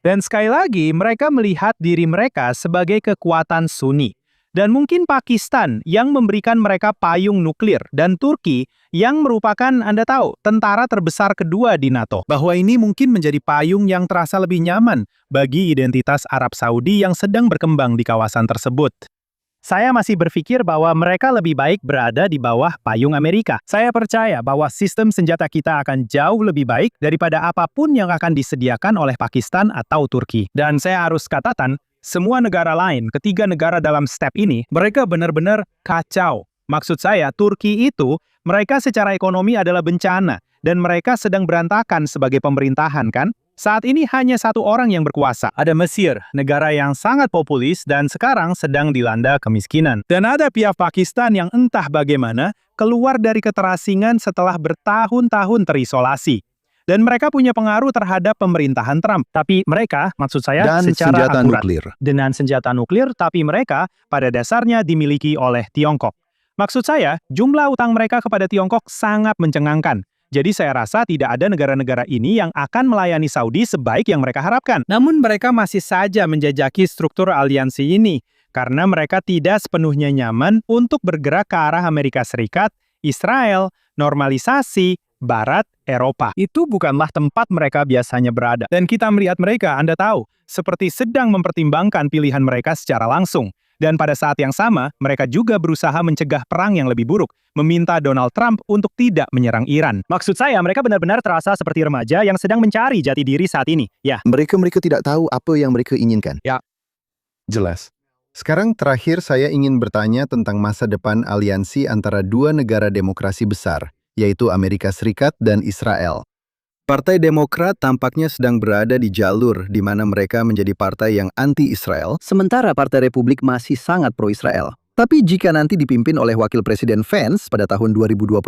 Dan sekali lagi, mereka melihat diri mereka sebagai kekuatan Sunni. Dan mungkin Pakistan yang memberikan mereka payung nuklir, dan Turki yang merupakan, Anda tahu, tentara terbesar kedua di NATO. Bahwa ini mungkin menjadi payung yang terasa lebih nyaman bagi identitas Arab Saudi yang sedang berkembang di kawasan tersebut. Saya masih berpikir bahwa mereka lebih baik berada di bawah payung Amerika. Saya percaya bahwa sistem senjata kita akan jauh lebih baik daripada apapun yang akan disediakan oleh Pakistan atau Turki. Dan saya harus katakan, semua negara lain, ketiga negara dalam step ini, mereka benar-benar kacau. Maksud saya, Turki itu, mereka secara ekonomi adalah bencana, dan mereka sedang berantakan sebagai pemerintahan, kan? Saat ini hanya satu orang yang berkuasa. Ada Mesir, negara yang sangat populis dan sekarang sedang dilanda kemiskinan. Dan ada pihak Pakistan yang entah bagaimana keluar dari keterasingan setelah bertahun-tahun terisolasi. Dan mereka punya pengaruh terhadap pemerintahan Trump. Tapi mereka, maksud saya, Dan secara senjata akurat. nuklir. Dengan senjata nuklir, tapi mereka pada dasarnya dimiliki oleh Tiongkok. Maksud saya, jumlah utang mereka kepada Tiongkok sangat mencengangkan. Jadi saya rasa tidak ada negara-negara ini yang akan melayani Saudi sebaik yang mereka harapkan. Namun mereka masih saja menjajaki struktur aliansi ini, karena mereka tidak sepenuhnya nyaman untuk bergerak ke arah Amerika Serikat, Israel, normalisasi, Barat, Eropa. Itu bukanlah tempat mereka biasanya berada. Dan kita melihat mereka, Anda tahu, seperti sedang mempertimbangkan pilihan mereka secara langsung. Dan pada saat yang sama, mereka juga berusaha mencegah perang yang lebih buruk, meminta Donald Trump untuk tidak menyerang Iran. Maksud saya, mereka benar-benar terasa seperti remaja yang sedang mencari jati diri saat ini. Ya. Mereka tidak tahu apa yang mereka inginkan. Ya. Jelas. Sekarang terakhir saya ingin bertanya tentang masa depan aliansi antara dua negara demokrasi besar, yaitu Amerika Serikat dan Israel. Partai Demokrat tampaknya sedang berada di jalur di mana mereka menjadi partai yang anti-Israel, sementara Partai Republik masih sangat pro-Israel. Tapi jika nanti dipimpin oleh Wakil Presiden Vance pada tahun 2028,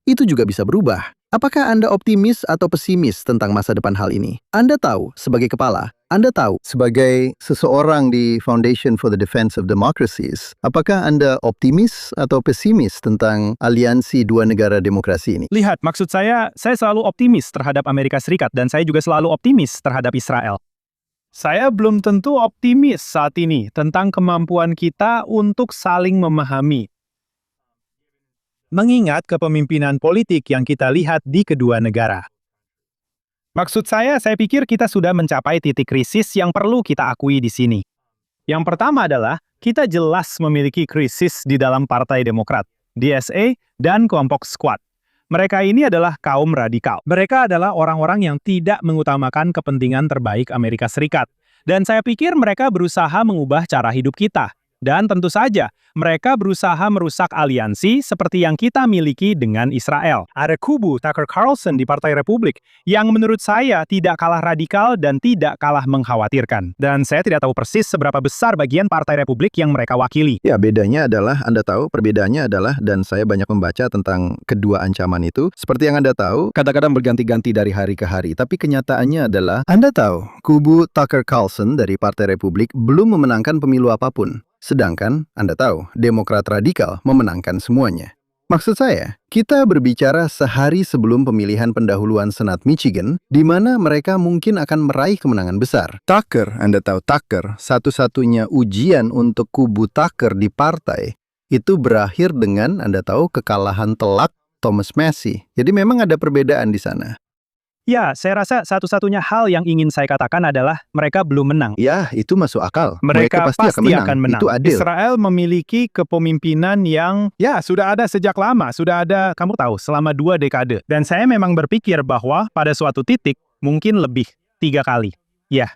itu juga bisa berubah. Apakah Anda optimis atau pesimis tentang masa depan hal ini? Anda tahu, sebagai kepala, Anda tahu, sebagai seseorang di Foundation for the Defense of Democracies, apakah Anda optimis atau pesimis tentang aliansi dua negara demokrasi ini? Lihat, maksud saya selalu optimis terhadap Amerika Serikat dan saya juga selalu optimis terhadap Israel. Saya belum tentu optimis saat ini tentang kemampuan kita untuk saling memahami. Mengingat kepemimpinan politik yang kita lihat di kedua negara. Maksud saya pikir kita sudah mencapai titik krisis yang perlu kita akui di sini. Yang pertama adalah, kita jelas memiliki krisis di dalam Partai Demokrat, DSA, dan kelompok Squad. Mereka ini adalah kaum radikal. Mereka adalah orang-orang yang tidak mengutamakan kepentingan terbaik Amerika Serikat. Dan saya pikir mereka berusaha mengubah cara hidup kita. Dan tentu saja, mereka berusaha merusak aliansi seperti yang kita miliki dengan Israel. Ada kubu Tucker Carlson di Partai Republik yang menurut saya tidak kalah radikal dan tidak kalah mengkhawatirkan. Dan saya tidak tahu persis seberapa besar bagian Partai Republik yang mereka wakili. Ya, bedanya adalah, Anda tahu, perbedaannya adalah, dan saya banyak membaca tentang kedua ancaman itu, seperti yang Anda tahu, kadang-kadang berganti-ganti dari hari ke hari, tapi kenyataannya adalah, Anda tahu, kubu Tucker Carlson dari Partai Republik belum memenangkan pemilu apapun. Sedangkan, Anda tahu, Demokrat radikal memenangkan semuanya. Maksud saya, kita berbicara sehari sebelum pemilihan pendahuluan Senat Michigan, di mana mereka mungkin akan meraih kemenangan besar. Tucker, Anda tahu Tucker, satu-satunya ujian untuk kubu Tucker di partai, itu berakhir dengan, Anda tahu, kekalahan telak Thomas Massie. Jadi memang ada perbedaan di sana. Ya, saya rasa satu-satunya hal yang ingin saya katakan adalah mereka belum menang. Ya, itu masuk akal. Mereka pasti akan menang. Itu adil. Israel memiliki kepemimpinan yang sudah ada sejak lama, sudah ada, kamu tahu, selama 2 dekade. Dan saya memang berpikir bahwa pada suatu titik mungkin lebih 3 kali. Ya,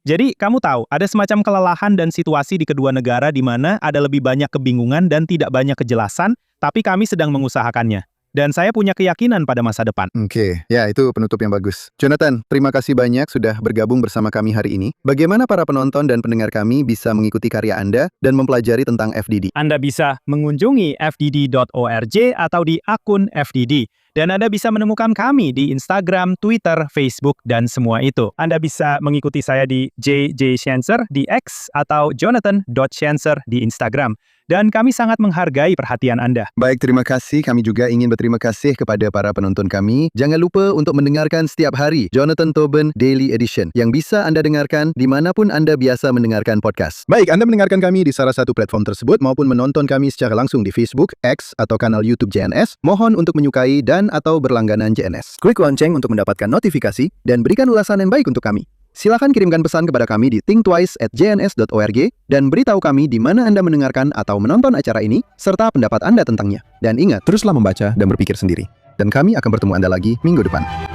jadi kamu tahu, ada semacam kelelahan dan situasi di kedua negara di mana ada lebih banyak kebingungan dan tidak banyak kejelasan, tapi kami sedang mengusahakannya. Dan saya punya keyakinan pada masa depan. Oke, ya itu penutup yang bagus. Jonathan, terima kasih banyak sudah bergabung bersama kami hari ini. Bagaimana para penonton dan pendengar kami bisa mengikuti karya Anda dan mempelajari tentang FDD? Anda bisa mengunjungi fdd.org atau di akun FDD. Dan Anda bisa menemukan kami di Instagram, Twitter, Facebook, dan semua itu. Anda bisa mengikuti saya di JJ Schanzer di X atau jonathan.schanzer di Instagram. Dan kami sangat menghargai perhatian Anda. Baik, terima kasih. Kami juga ingin berterima kasih kepada para penonton kami. Jangan lupa untuk mendengarkan setiap hari Jonathan Tobin Daily Edition yang bisa Anda dengarkan dimanapun Anda biasa mendengarkan podcast. Baik, Anda mendengarkan kami di salah satu platform tersebut maupun menonton kami secara langsung di Facebook, X, atau kanal YouTube JNS. Mohon untuk menyukai dan atau berlangganan JNS. Klik lonceng untuk mendapatkan notifikasi dan berikan ulasan yang baik untuk kami. Silakan kirimkan pesan kepada kami di thinktwice@jns.org dan beritahu kami di mana Anda mendengarkan atau menonton acara ini serta pendapat Anda tentangnya. Dan ingat, teruslah membaca dan berpikir sendiri. Dan kami akan bertemu Anda lagi minggu depan.